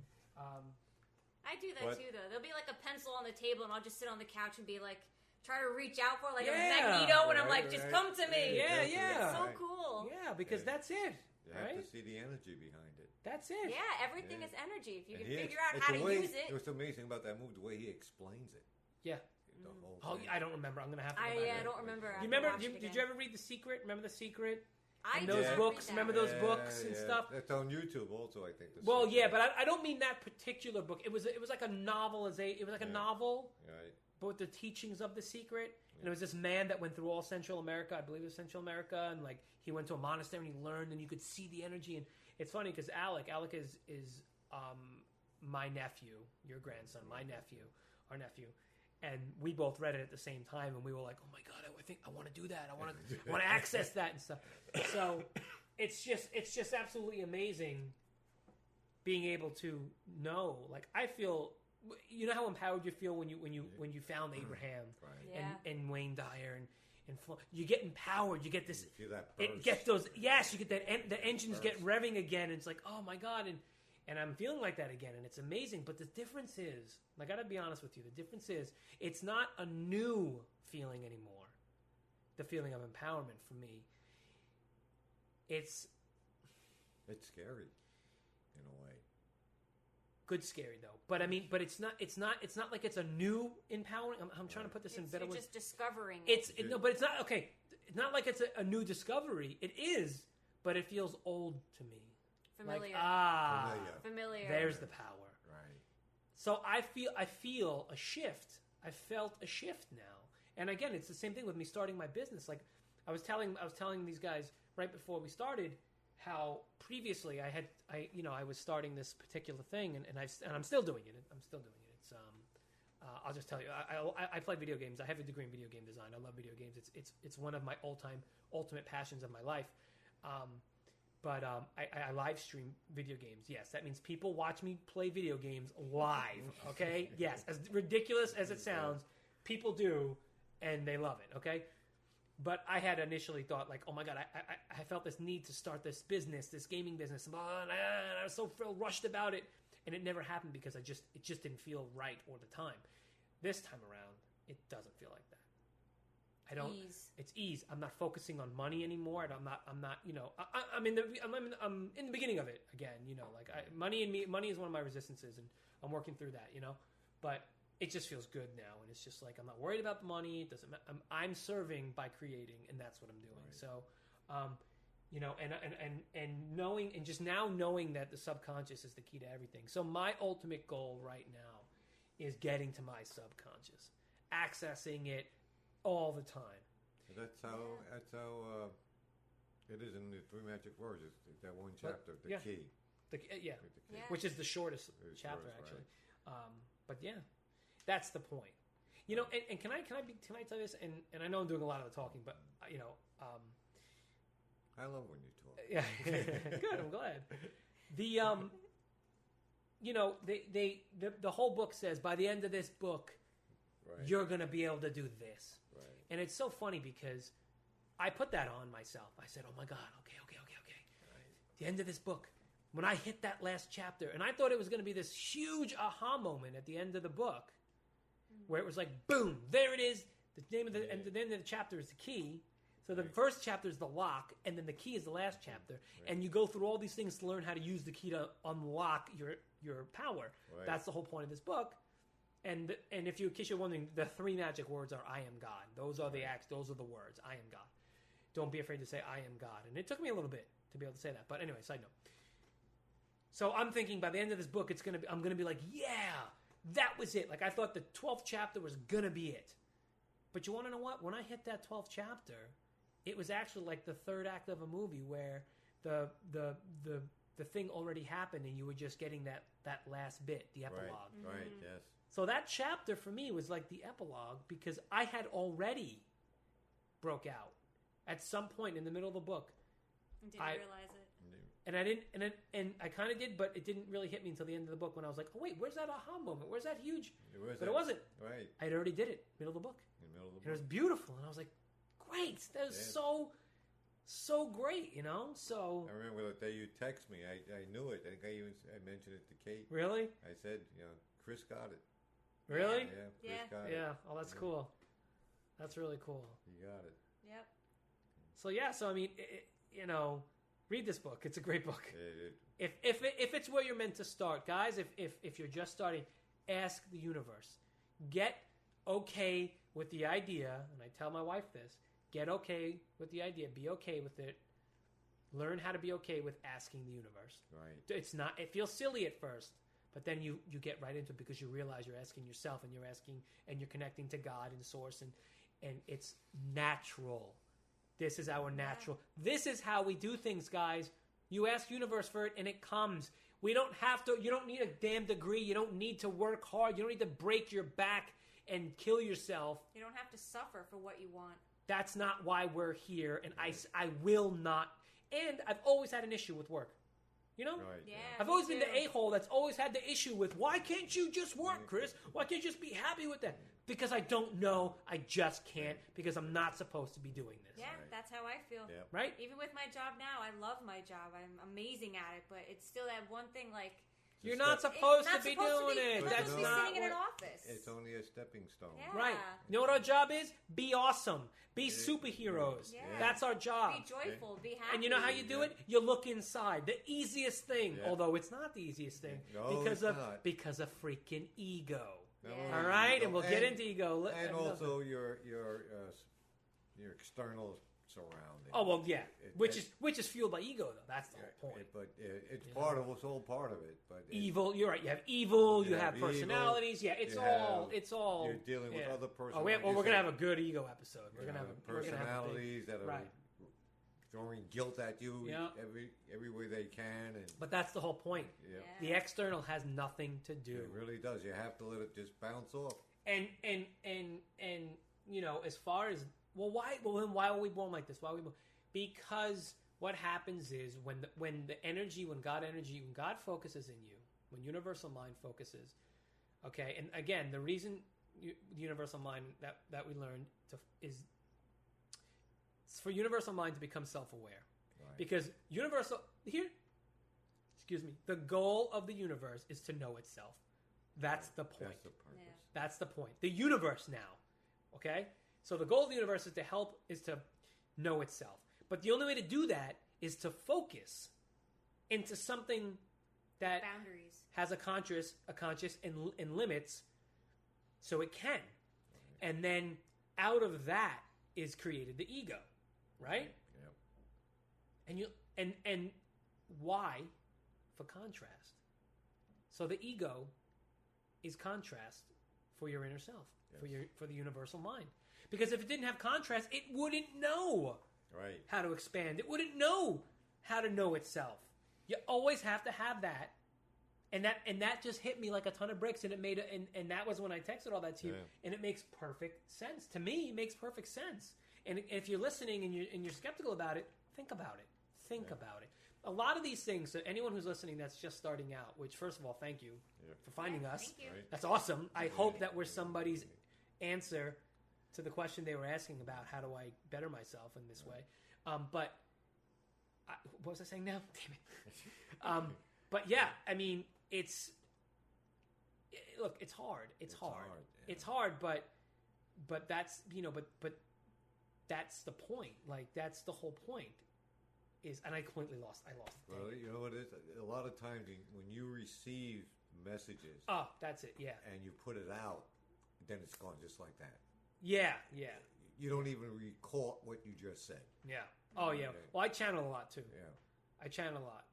I do that too, though. There'll be like a pencil on the table, and I'll just sit on the couch and be like, try to reach out for it, like a Magneto, and I'm like, just come to me. Yeah. It's so cool. Yeah, because that's it. You have to see the energy behind it. That's it. Yeah, everything is energy. If you can figure out how to use it. What's amazing about that movie, the way he explains it. Yeah. The whole thing. I don't remember. I'm gonna have to. I don't remember. Did you ever read The Secret? Remember The Secret? I and those books. Remember those books and stuff. That's on YouTube also, I think. But I don't mean that particular book. It was like a novelization. It was like a novel, right? But with the teachings of The Secret, And it was this man that went through all Central America. I believe it was Central America, and like he went to a monastery and he learned, and you could see the energy. And it's funny because Alec is my nephew, your grandson, my nephew, our nephew. And we both read it at the same time, and we were like, "Oh my god, I think I want to do that. I want to access that and stuff." So it's just absolutely amazing being able to know. Like I feel, you know how empowered you feel when you found Abraham and Wayne Dyer and you get empowered. You get this. You feel that it gets those. Yes, you get that. The engines get revving again. And it's like, oh my god, and I'm feeling like that again, and it's amazing. But the difference is, I got to be honest with you, the difference is it's not a new feeling anymore. The feeling of empowerment for me, it's scary in a way. Good scary though. But I mean, but it's not like it's a new empowering. I'm trying to put this in better words. words. Just discovering No, but it's not okay. It's not like it's a new discovery. It is, but it feels old to me. Familiar. Like, familiar. There's the power. Right. So I feel a shift. I felt a shift now. And again, it's the same thing with me starting my business. Like I was telling these guys right before we started how previously I was starting this particular thing and I'm still doing it. It's I'll just tell you, I play video games. I have a degree in video game design. I love video games. It's one of my all-time ultimate passions of my life. But I live stream video games. Yes, that means people watch me play video games live. Okay? Yes, as ridiculous as it sounds, people do, and they love it. Okay? But I had initially thought, like, oh my god, I felt this need to start this business, this gaming business, and I was so rushed about it, and it never happened because it just didn't feel right all the time. This time around, it doesn't feel like that. It's ease. I'm not focusing on money anymore. And I'm not. You know, I'm in the beginning of it again. You know, like money is one of my resistances, and I'm working through that. You know, but it just feels good now, and it's just like I'm not worried about the money. It doesn't. I'm serving by creating, and that's what I'm doing. Right. So, you know, and knowing, and just now knowing that the subconscious is the key to everything. So my ultimate goal right now is getting to my subconscious, accessing it all the time. That's how it is in the Three Magic Words. It's that one chapter, the key. The key. Which is the shortest chapter actually. Right. But yeah, that's the point. You know, and can I tell you this? And I know I'm doing a lot of the talking, but you know, I love when you talk. Yeah, good. I'm glad. You know, the whole book says by the end of this book, right, you're going to be able to do this. Right. And it's so funny because I put that on myself. I said, oh my God, okay. Right. The end of this book, when I hit that last chapter, and I thought it was going to be this huge aha moment at the end of the book, where it was like, boom, there it is. The name of the and the end of the chapter is the key. So the first chapter is the lock, and then the key is the last chapter. Right. And you go through all these things to learn how to use the key to unlock your power. Right. That's the whole point of this book. And in case you're wondering, the three magic words are I am God. Those are the acts. Those are the words. I am God. Don't be afraid to say I am God. And it took me a little bit to be able to say that. But anyway, side note. So I'm thinking by the end of this book, I'm gonna be like, yeah, that was it. Like I thought the 12th chapter was gonna be it. But you want to know what? When I hit that 12th chapter, it was actually like the third act of a movie where the thing already happened and you were just getting that last bit, the epilogue. Right, right, yes. So that chapter for me was like the epilogue because I had already broke out at some point in the middle of the book. And didn't realize it. And I didn't, and I kind of did, but it didn't really hit me until the end of the book when I was like, oh wait, where's that aha moment? Where's that huge? But it wasn't. Right. I'd already did it, middle of the book. And it was beautiful, and I was like, great, that was so great, you know. So I remember the day you text me, I knew it. I think I mentioned it to Kate. Really? I said, Kris got it. Really? Yeah, Kris got it. Yeah. Oh, that's cool. That's really cool. You got it. Yep. So I mean, read this book. It's a great book. If it's where you're meant to start, guys. If you're just starting, ask the universe. Get okay with the idea, and I tell my wife this. Get okay with the idea. Be okay with it. Learn how to be okay with asking the universe. Right. It feels silly at first, but then you get right into it because you realize you're asking yourself and you're connecting to God and Source, and it's natural. This is our natural. This is how we do things, guys. You ask universe for it, and it comes. We don't have to. You don't need a damn degree. You don't need to work hard. You don't need to break your back and kill yourself. You don't have to suffer for what you want. That's not why we're here, and I will not. And I've always had an issue with work. You know? Right. Yeah. I've always been the a-hole that's always had the issue with, why can't you just work, Kris? Why can't you just be happy with that? Because I don't know. I just can't, because I'm not supposed to be doing this. Yeah, that's how I feel. Yep. Right? Even with my job now, I love my job. I'm amazing at it, but it's still that one thing like... You're not supposed to be doing it. You're not That's supposed to be not sitting in an what- office. It's only a stepping stone. Yeah. Right. You know what our job is? Be awesome. Be superheroes. Yeah. That's our job. Be joyful. Be happy. And you know how you do it? You look inside. The easiest thing, Yeah. although it's not the easiest thing, No, because it's of not. because of freaking ego. No, Yeah. All right, and we'll get into ego. And also your external surroundings. Oh well, yeah, It- which is fueled by ego, though. That's the whole point. It's part of. It's all part of it. But Evil. You're right. You have evil. You You have have evil, personalities. Yeah, it's you all. have- It's all. you're dealing with yeah. other Oh, personalities. we're gonna have a good ego episode. We're gonna have personalities that are right. throwing guilt at you Yeah. every way they can, and But that's the whole point. yeah, The external has nothing to do. it really does. You have to let it just bounce off. And you know, as far as why are we born like this? Why are we born? Because what happens is when God focuses in you, when universal mind focuses, okay, and again, the reason the universal mind that we learned is for universal mind to become self-aware, Right. because the goal of the universe is to know itself. That's the point. That's the purpose. Yeah. That's the point. The universe now, okay? So the goal of the universe is to know itself. But the only way to do that is to focus into something that Boundaries. has a conscious and limits, so it can. And then out of that is created the ego, right? Yep. And why? For contrast. So the ego is contrast for your inner self, for the universal mind. Because if it didn't have contrast, it wouldn't know Right. how to expand. It wouldn't know how to know itself. You always have to have that. And that just hit me like a ton of bricks, and it made and that was when I texted all that to you, Yeah. and it makes perfect sense to me. It makes perfect sense. And if you're listening and you're skeptical about it, think about it. Think about it. A lot of these things. So anyone who's listening that's just starting out, which first of all, thank you for finding us. Thank you. Right. That's awesome. I hope that we're somebody's answer to the question they were asking about how do I better myself in this way. But what was I saying now? Damn it. But yeah, I mean, look, it's hard. It's hard. Yeah. It's hard, but that's, but that's the point. Like, that's the whole point. And I completely lost. I lost. Well, you know what it is? A lot of times when you receive messages Oh, that's it. Yeah. and you put it out, then it's gone just like that. Yeah. You don't even recall what you just said. Yeah. Oh, yeah. Okay. Well, I channel a lot too. Yeah. I channel a lot.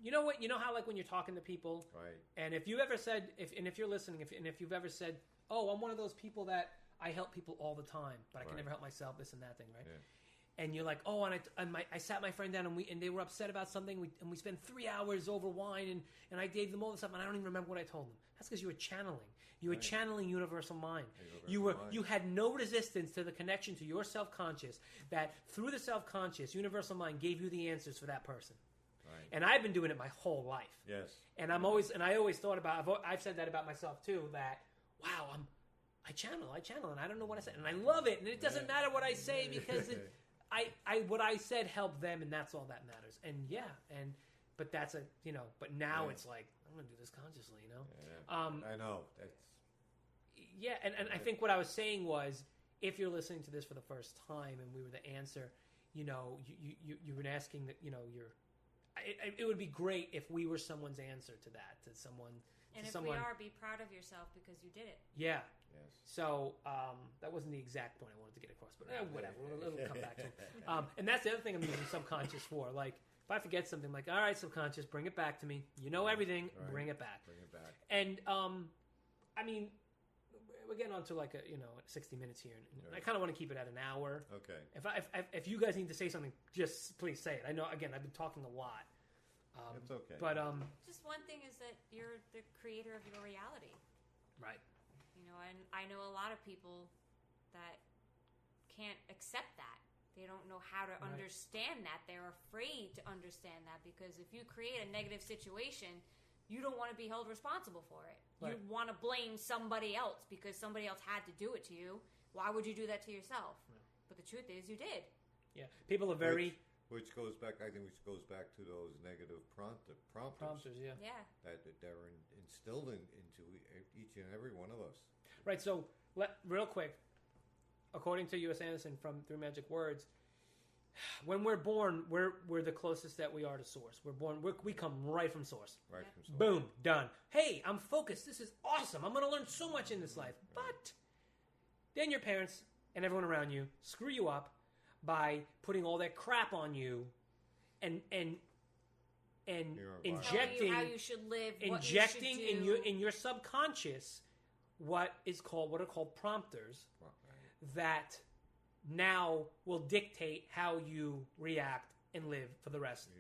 You know what? You know how, like, when you're talking to people, Right. and if you ever said, if you're listening, if you've ever said, "Oh, I'm one of those people that I help people all the time, but I can Right. never help myself," this and that thing, right? Yeah. And you're like, "Oh, I sat my friend down and they were upset about something, and we spent 3 hours over wine, and I gave them all this stuff, and I don't even remember what I told them." That's because you were channeling. You were Right. channeling universal mind. Universal mind. You had no resistance to the connection to your self-conscious. That through the self-conscious, universal mind gave you the answers for that person. Right. And I've been doing it my whole life. Yes. And I always thought about, I've said that about myself too, that, wow, I channel, and I don't know what I said. And I love it. And it doesn't matter what I say because what I said helped them, and that's all that matters. And but that's but now it's like, I'm going to do this consciously, Yeah. I know. That's and I think what I was saying was, if you're listening to this for the first time and we were the answer, you've been asking that, it would be great if we were someone's answer to that, to someone. And to if someone, we are, be proud of yourself because you did it. yeah. yes. So that wasn't the exact point I wanted to get across, but whatever. It'll come back to it. And that's the other thing I'm using subconscious for. Like, if I forget something, I'm like, all right, subconscious, bring it back to me. You know everything, Right. bring it back. Bring it back. And I mean, we're getting on to like 60 minutes here, and I kind of want to keep it at an hour. Okay. If you guys need to say something, just please say it. I know, again, I've been talking a lot. It's okay. But just one thing is that you're the creator of your reality. Right. And I know a lot of people that can't accept that. They don't know how to understand that. They're afraid to understand that because if you create a negative situation, you don't want to be held responsible for it. Right. You want to blame somebody else because somebody else had to do it to you. Why would you do that to yourself? Yeah. But the truth is, you did. Yeah. People are very... Which goes back, I think, back to those negative prompters. Yeah. Yeah. That are instilled into each and every one of us. Right. So, real quick, according to U.S. Anderson from Through Magic Words, when we're born, we're the closest that we are to source. We're born. We come right from source. Right from source. Boom. Done. Hey, I'm focused. This is awesome. I'm going to learn so much in this life. But then your parents and everyone around you screw you up by putting all that crap on you and injecting how you should live, injecting what you should do. in your subconscious what are called prompters that now will dictate how you react and live for the rest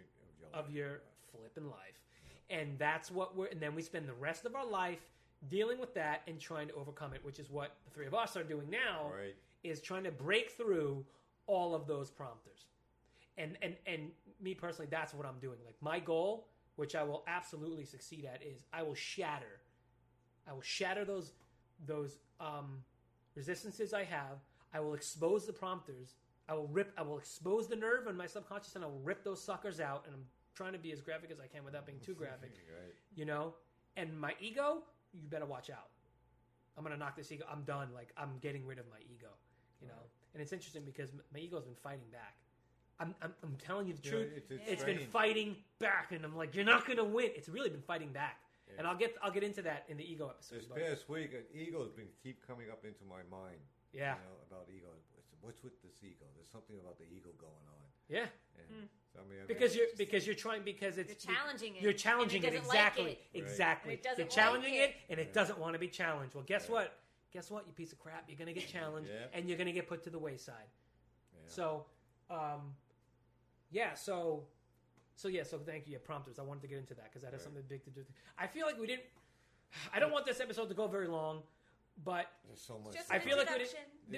of your flipping life. And that's what and then we spend the rest of our life dealing with that and trying to overcome it, which is what the three of us are doing now, is trying to break through all of those prompters. And me personally, that's what I'm doing. Like my goal, which I will absolutely succeed at, is I will shatter those resistances I have. I will expose the prompters. I will expose the nerve in my subconscious, and I will rip those suckers out. And I'm trying to be as graphic as I can without being too graphic. Right. And my ego, you better watch out. I'm gonna knock this ego. I'm done. Like I'm getting rid of my ego. And it's interesting because my ego's been fighting back. I'm telling you the truth. It's been fighting back, and I'm like, you're not gonna win. It's really been fighting back. Yeah. And I'll get into that in the ego episode. This past week, an ego's been keep coming up into my mind. Yeah. About ego. What's with this ego? There's something about the ego going on. Yeah. So, because you're challenging it. You're challenging it exactly. Like it. Exactly. Right. You're challenging it, and it doesn't want to be challenged. Well, guess what? Guess what? You piece of crap. You're going to get challenged, and you're going to get put to the wayside. Yeah. So, So thank you. Yeah, prompters. I wanted to get into that because that has something big to do. I feel like we didn't. I don't want this episode to go very long, but there's so much. Just I feel like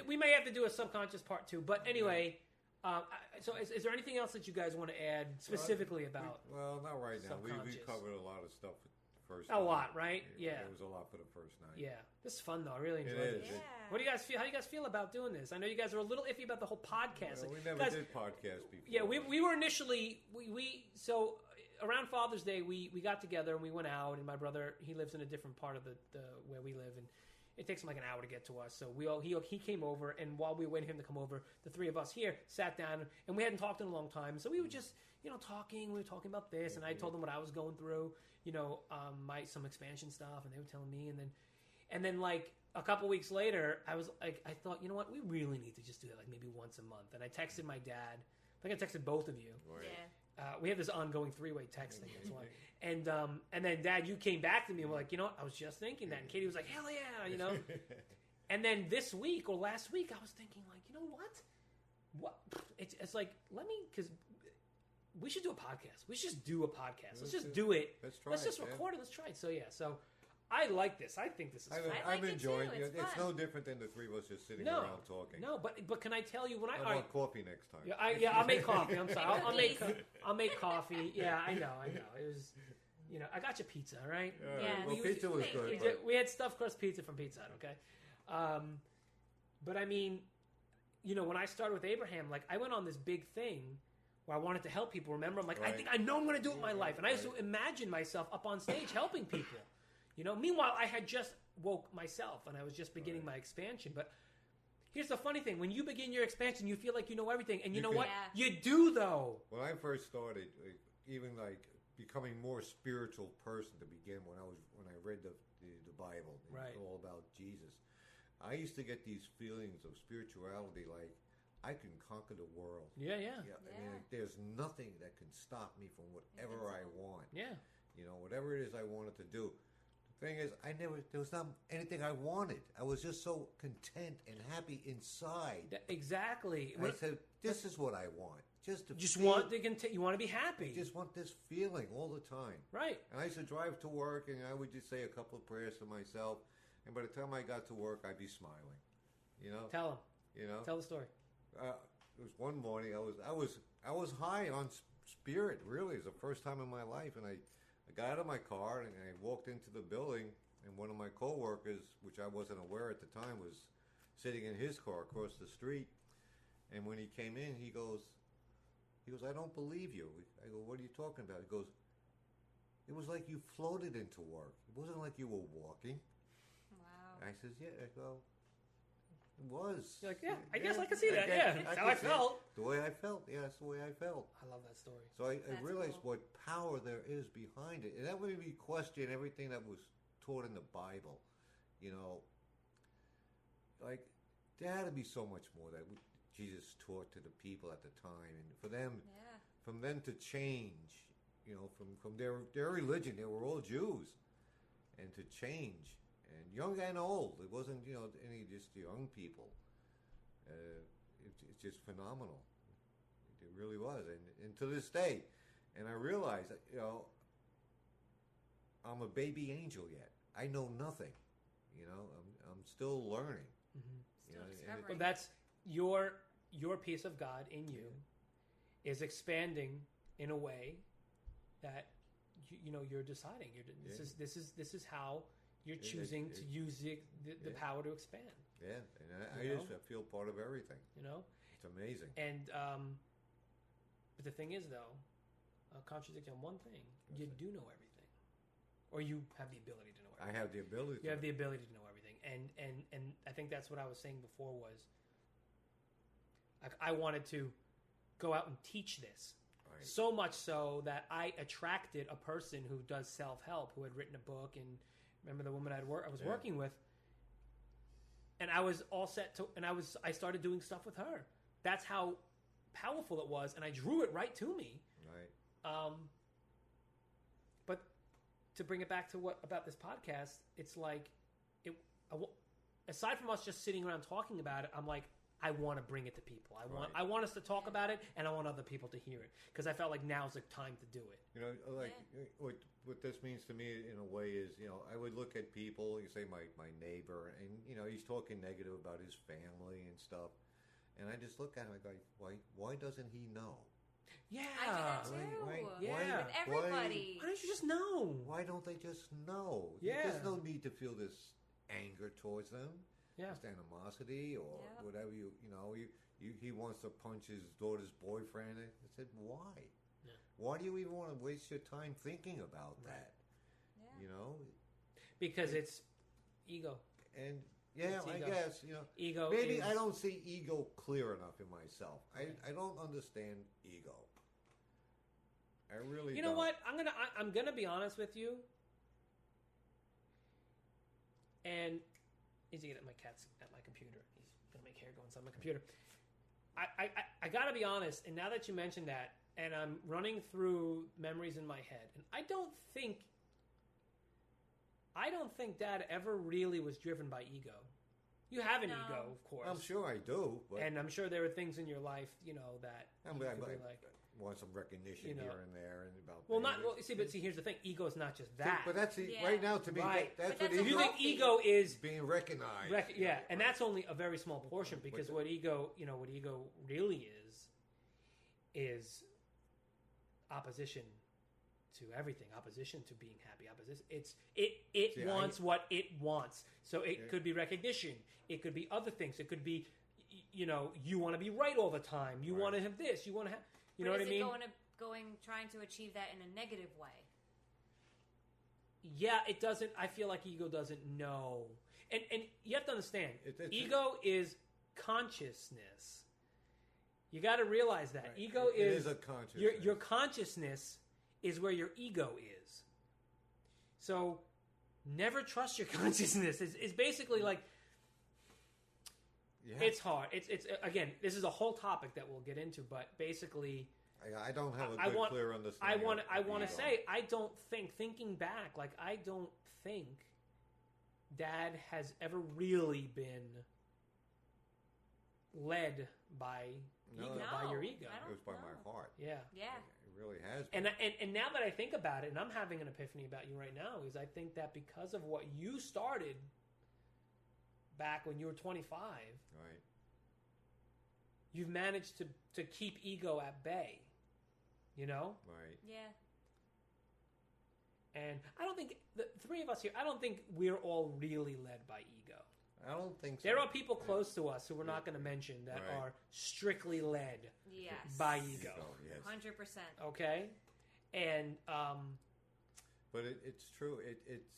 we may have to do a subconscious part 2. But anyway, so is there anything else that you guys want to add specifically about? Well, not right now. We covered a lot of stuff. A lot, right? Yeah. It was a lot for the first night. Yeah. This is fun, though. I really enjoyed it. Yeah. What do you guys feel? How do you guys feel about doing this? I know you guys are a little iffy about the whole podcast. Well, we never did podcast before. Yeah, we were initially so around Father's Day we got together and we went out, and my brother, he lives in a different part of the where we live, and it takes him like an hour to get to us. So he came over, and while we were waiting for him to come over, the three of us here sat down, and we hadn't talked in a long time. So we were just talking. We were talking about this, and I told them what I was going through. Some expansion stuff, and they were telling me, and then like a couple weeks later, I thought, you know what, we really need to just do that like maybe once a month. And I texted my dad. I think I texted both of you. Yeah. We have this ongoing 3-way texting. That's why. And then Dad, you came back to me and were like, you know what, I was just thinking that. And Katie was like, hell yeah, And then this week or last week, I was thinking like, you know what? It's like, because we should do a podcast. We should just do a podcast. Let's just do it. Let's just record it. Let's try it. So yeah. So I like this. I think this is fun. I'm enjoying it. It's no different than the three of us just sitting around talking. No, but can I tell you when I want coffee next time? Yeah, I'll make coffee. I'm sorry. I'll make coffee. Yeah, I know. It was, I got you pizza. All right. Yeah. Well, pizza was good. We had stuffed crust pizza from Pizza Hut. Okay. But I mean, when I started with Abraham, like I went on this big thing where I wanted to help people. Remember, I'm like, I know I'm going to do it in my life, and I used to imagine myself up on stage helping people. Meanwhile, I had just woke myself, and I was just beginning my expansion. But here's the funny thing: when you begin your expansion, you feel like you know everything, and you know what? You do, though. When I first started, even like becoming more spiritual person to begin, when I read the Bible, all about Jesus, I used to get these feelings of spirituality, like I can conquer the world. Yeah. I mean, there's nothing that can stop me from whatever I want. Yeah. Whatever it is I wanted to do. thing is, there was not anything I wanted. I was just so content and happy inside. Exactly. I said, this is what I want. You want to be happy. I just want this feeling all the time. Right. And I used to drive to work, and I would just say a couple of prayers to myself. And by the time I got to work, I'd be smiling. Tell him. Tell the story. It was one morning. I was high on spirit. Really, it was the first time in my life, and I got out of my car and I walked into the building, and one of my coworkers, which I wasn't aware at the time, was sitting in his car across the street. And when he came in, he goes, I don't believe you. I go, what are you talking about? He goes, it was like you floated into work. It wasn't like you were walking. Wow. I says, yeah. I go, it was. You're like, yeah, I guess I can see that. That's how I felt. The way I felt. Yeah, that's the way I felt. I love that story. So I realized cool. what power there is behind it. And that made me question everything that was taught in the Bible. Like, there had to be so much more that Jesus taught to the people at the time. And for them, from them to change, from their religion, they were all Jews. And to change. And young and old. It wasn't, any just young people. It's just phenomenal. It really was. And to this day. And I realized, I'm a baby angel yet. I know nothing. I'm still learning. Mm-hmm. Still discovering. Well, that's your piece of God in you is expanding in a way that you're deciding. This is how you're choosing to use the power to expand. Yeah, and I feel part of everything. It's amazing. And but the thing is, though, contradicting on one thing, you do know everything, or you have the ability to know everything. I have the ability. You have the ability to know everything, and I think that's what I was saying before was. I wanted to go out and teach this. Right. So much so that I attracted a person who does self-help, who had written a book, and remember the woman I was working with, and I was all set to, and I started doing stuff with her. That's how powerful it was, and I drew it right to me. Right. But to bring it back to about this podcast, it's like, aside from us just sitting around talking about it, I'm like, I want to bring it to people. I want us to talk about it, and I want other people to hear it because I felt like now's the time to do it. What this means to me in a way is, I would look at people. You say my neighbor, and he's talking negative about his family and stuff, and I just look at him. I go, why doesn't he know? Yeah, I do that too. With everybody. Why don't you just know? Why don't they just know? Yeah, there's no need to feel this anger towards them. Yeah. This animosity or whatever he wants to punch his daughter's boyfriend. I said, why? Yeah. Why do you even want to waste your time thinking about that? Yeah. Because it's ego. And ego. I guess ego. Maybe I don't see ego clear enough in myself. I don't understand ego. I really. You know what? I'm gonna be honest with you. And. He's eating my cat's at my computer. He's gonna make hair go inside my computer. I gotta be honest, and now that you mentioned that, and I'm running through memories in my head, and I don't think Dad ever really was driven by ego. You have an ego, of course. I'm sure I do, and I'm sure there are things in your life, that I want some recognition here and there, and about. See, here's the thing: ego is not just that. But that's right now to me. Right. That's what ego. You think ego is being recognized? And that's only a very small portion because what ego really is opposition to everything, opposition to being happy, opposition. It wants what it wants. So it could be recognition. It could be other things. It could be, you want to be right all the time. You want to have this. You want to have. You know what I mean? Trying to achieve that in a negative way. Yeah, it doesn't. I feel like ego doesn't know, and you have to understand, ego is consciousness. You got to realize that ego is a consciousness. Your consciousness is where your ego is. So, never trust your consciousness. It's basically like. Yeah. It's hard. It's again, this is a whole topic that we'll get into, but basically, I don't have a good, clear understanding. I want to say, I don't think, thinking back, like I don't think Dad has ever really been led by by your ego. It was by my heart. Yeah. Yeah. It really has been. And now that I think about it, and I'm having an epiphany about you right now, is I think that because of what you started back when you were 25, Right. you've managed to keep ego at bay. You know? Right. Yeah. And I don't think, the three of us here, I don't think we're all really led by ego. I don't think so. There are people close to us who we're not going to mention that Right. are strictly led Yes. by ego. Yes. 100%. Okay? And, But it's true. It's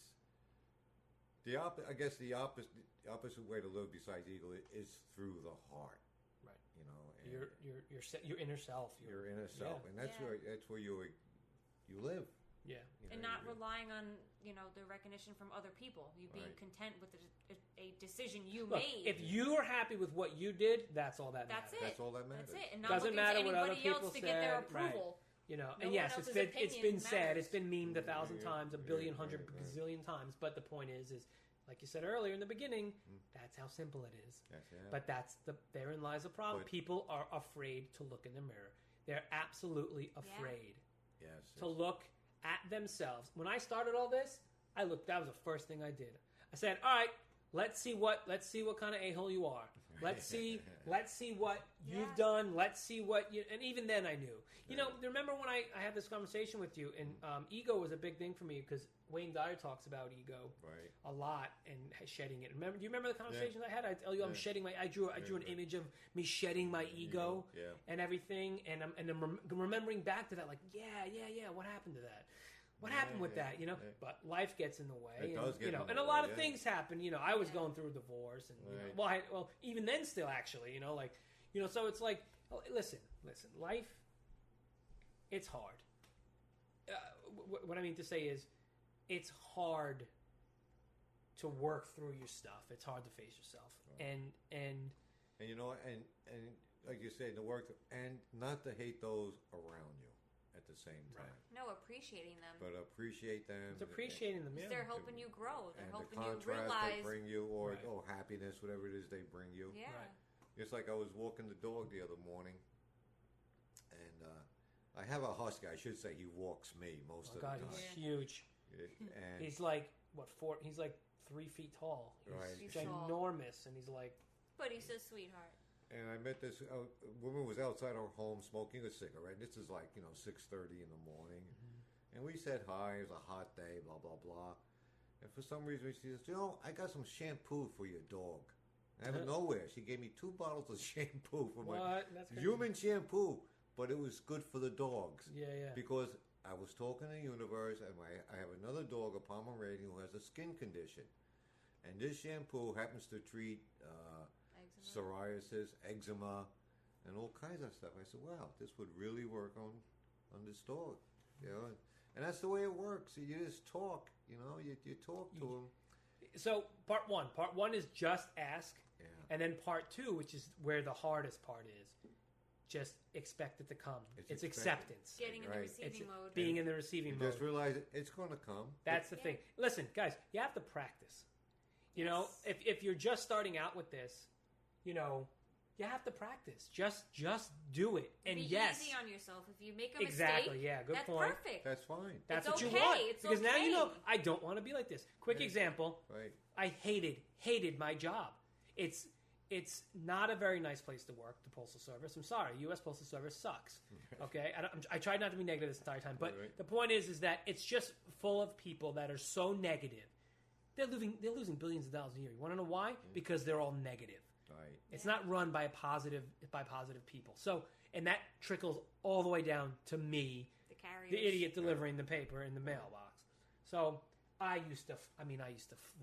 the I guess the opposite way to live besides ego is through the heart. Right. You know, and your inner self. your inner self, Yeah. and that's where you live. Yeah. You And know, not you- relying on, the recognition from other people. You being Right. content with a decision you Look, made. if you are happy with what you did, that's all that That's matters. it. That's all that matters. That's it. And not Doesn't looking matter to what anybody other people else to get their said, right. approval. You know, No and one yes, else's it's been opinion said, matters. it's been memed 1,000 Yeah, times, a yeah, billion, yeah, hundred right. gazillion times. But the point is, like you said earlier in the beginning, that's how simple it is. Yes, yeah. But therein lies the problem. But- People are afraid to look in the mirror. They're absolutely afraid yes, to look at themselves. When I started all this, that was the first thing I did. I said, all right, let's see what kind of a-hole you are. Let's see what you've Yeah. done. Let's see what you, and even then I knew. You know, remember when I had this conversation with you, and ego was a big thing for me because Wayne Dyer talks about ego Right. a lot and shedding it. Do you remember the conversations I had? I tell you, I'm shedding I drew an image of me shedding my ego Yeah. and everything, and I'm remembering back to that, like, yeah, what happened to that? What happened with that? You know, yeah. But life gets in the way. It does get in the and a way, lot of yeah. things happen. You know, I was going through a divorce, and you know, Right. well, even then, still actually, so it's like, listen, life, it's hard. What I mean to say is, it's hard to work through your stuff. It's hard to face yourself, and And you know, and like you said, the work, and not to hate those around you at the same time, No, appreciating them. but appreciate them. it's appreciating them. Yeah. They're helping you grow. They're and the helping you contrast realize. they bring you, or Right. happiness, whatever it is they bring you. Yeah. Right. It's like I was walking the dog the other morning, and I have a husky. I should say he walks me most Oh of God, the he's time. huge. And He's like He's like 3 feet tall. He's Right. He's tall. ginormous, and he's like, But he's a sweetheart. And I met this woman was outside our home smoking a cigarette. This is like 6:30 in the morning, and we said hi. It was a hot day, blah blah blah. And for some reason, she says, I got some shampoo for your dog. Out of nowhere, she gave me 2 bottles of shampoo for my what? That's crazy. human shampoo, but it was good for the dogs. Yeah. Because I was talking to the universe, and I have another dog, a Pomeranian, who has a skin condition, and this shampoo happens to treat Eczema. psoriasis, eczema, and all kinds of stuff. I said, wow, this would really work on this dog, and that's the way it works. You just talk, you talk to them. So part one is just ask, Yeah. and then part 2, which is where the hardest part is, just expect it to come. It's acceptance. Getting in the Right. receiving It's mode. being in the receiving You mode. just realize it's going to come. That's the thing. Listen, guys, you have to practice. You know, Yes. if you're just starting out with this, you have to practice. Just do it. And Be yes, easy on yourself. If you make a exactly. mistake, Yeah, good that's point. perfect. That's fine. That's It's what you okay. want. It's Because now you know okay. I don't want to be like this. Quick example. Right. I hated my job. It's not a very nice place to work, the Postal Service. I'm sorry, U.S. Postal Service sucks. Okay, I tried not to be negative this entire time, but Right. the point is that it's just full of people that are so negative. They're losing billions of dollars a year. You want to know why? Because they're all negative. Right. It's not run by positive people. So, and that trickles all the way down to me, The carriers. the idiot delivering the paper in the mailbox. So I used to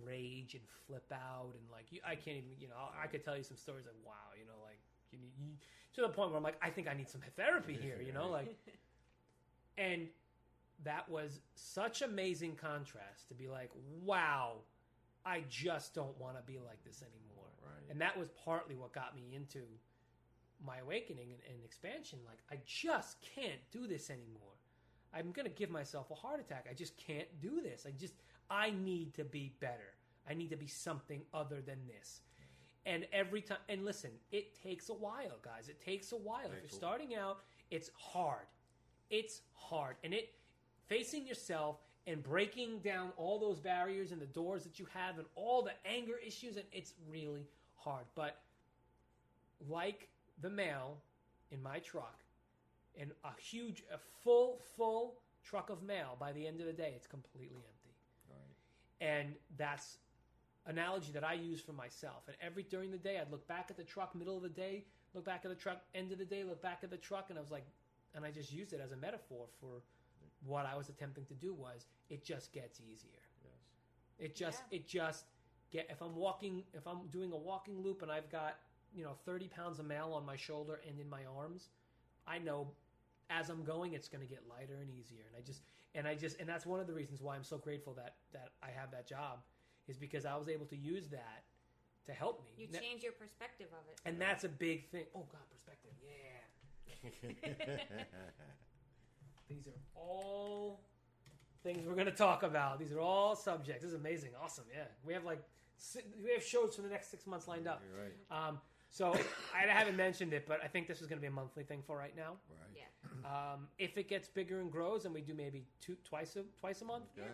rage and flip out, and I can't even, I could tell you some stories like, wow, you to the point where I'm like, I think I need some therapy here, and that was such amazing contrast to be like, wow, I just don't want to be like this anymore. Right. And that was partly what got me into my awakening and expansion. Like, I just can't do this anymore. I'm going to give myself a heart attack. I just can't do this. I need to be better. I need to be something other than this. And every time, and listen, it takes a while, guys. It takes a while. If you're starting out, it's hard. It's hard. And facing yourself and breaking down all those barriers and the doors that you have and all the anger issues, and it's really hard. But like the mail in my truck, and a full truck of mail, by the end of the day, it's completely empty. Right. And that's analogy that I use for myself. And during the day, I'd look back at the truck, middle of the day, look back at the truck, end of the day, look back at the truck, and I was like, and I just used it as a metaphor for what I was attempting to do was it just gets easier. Yes. If I'm doing a walking loop and I've got 30 pounds of mail on my shoulder and in my arms, I know as I'm going it's going to get lighter and easier. And that's one of the reasons why I'm so grateful that I have that job, is because I was able to use that to help me. You change your perspective of it. And that's a big thing. Oh God, perspective. Yeah. These are all things we're going to talk about. These are all subjects. This is amazing. Awesome. Yeah. We have shows for the next 6 months lined up. You're right. So I haven't mentioned it, but I think this is going to be a monthly thing for right now. Right. Yeah. If it gets bigger and grows and we do maybe twice a month, Yeah.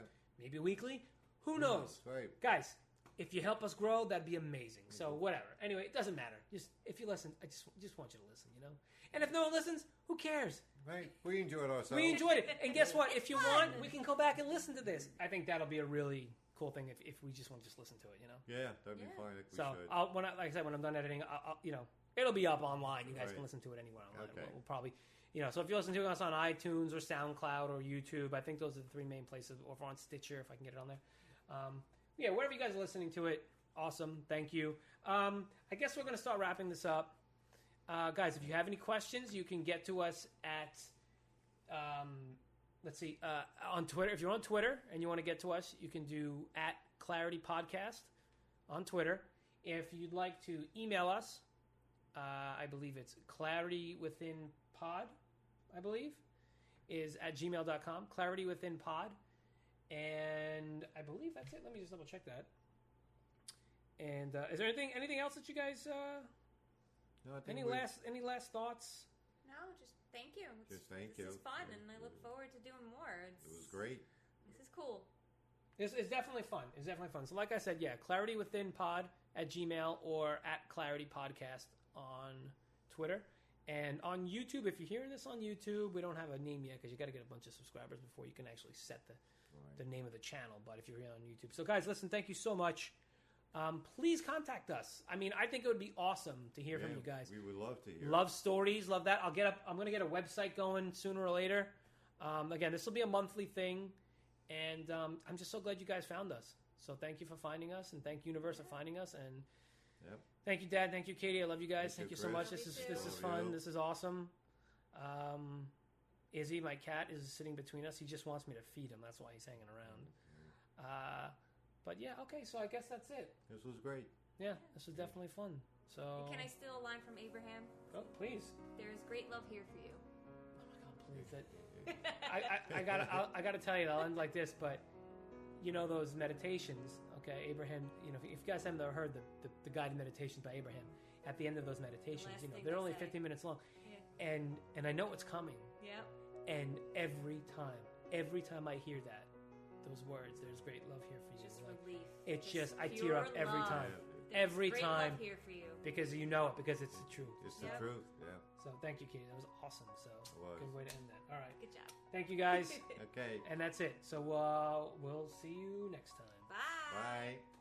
maybe weekly, who knows? Right. Guys, if you help us grow, that'd be amazing. So whatever. Anyway, it doesn't matter. Just if you listen, I just want you to listen, And if no one listens, who cares? Right. We enjoyed ourselves. We enjoyed it. And guess what? If you want, we can go back and listen to this. I think that'll be a really cool thing if we just want to listen to it, Yeah, that'd be fine. We So should. like I said, when I'm done editing, I'll it'll be up online. You guys Right. can listen to it anywhere online. Okay. We'll probably, so if you listen to us on iTunes or SoundCloud or YouTube, I think those are the three main places. Or if we're on Stitcher, if I can get it on there. Wherever you guys are listening to it, awesome. Thank you. I guess we're going to start wrapping this up. Guys, if you have any questions, you can get to us at, on Twitter. If you're on Twitter and you want to get to us, you can do at Clarity Podcast on Twitter. If you'd like to email us, I believe it's claritywithinpod, I believe, is at gmail.com, claritywithinpod. And I believe that's it. Let me just double check that. And is there anything else that you guys... No, I think any last thoughts? No, just thank you. Thank This you. is fun, and I look forward to doing more. It was great. This is cool. It's definitely fun. It's definitely fun. So like I said, Clarity Within Pod at Gmail or at Clarity Podcast on Twitter. And on YouTube, if you're hearing this on YouTube, we don't have a name yet because you got to get a bunch of subscribers before you can actually set the name of the channel. But if you're here on YouTube. So guys, listen, thank you so much. Please contact us. I mean, I think it would be awesome to hear from you guys. We would love to hear. Love stories, love that. I'm going to get a website going sooner or later. Again, this will be a monthly thing, and I'm just so glad you guys found us. So thank you for finding us, and thank Universe for finding us, and thank you, Dad. Thank you, Katie. I love you guys. Thank you so much. This is fun. This is awesome. Izzy, my cat, is sitting between us. He just wants me to feed him. That's why he's hanging around. But yeah, okay, so I guess that's it. This was great. Yeah, this was definitely fun. So And can I steal a line from Abraham? Oh, please. There is great love here for you. Oh my God, please. I gotta tell you, I'll end like this, but those meditations, okay, Abraham, if you guys haven't ever heard the guided meditations by Abraham, at the end of those meditations, they're only 15 minutes long. Yeah. And I know what's coming. Yep. And every time I hear that, those words, there's great love here for you. Just relief. It's just I tear up every time. There's Every great time. Love here for you. Because you know it, because it's the truth. It's the truth, yeah. So thank you, Katie. That was awesome. So good way to end that. All right. Good job. Thank you, guys. Okay. And that's it. So we'll see you next time. Bye. Bye.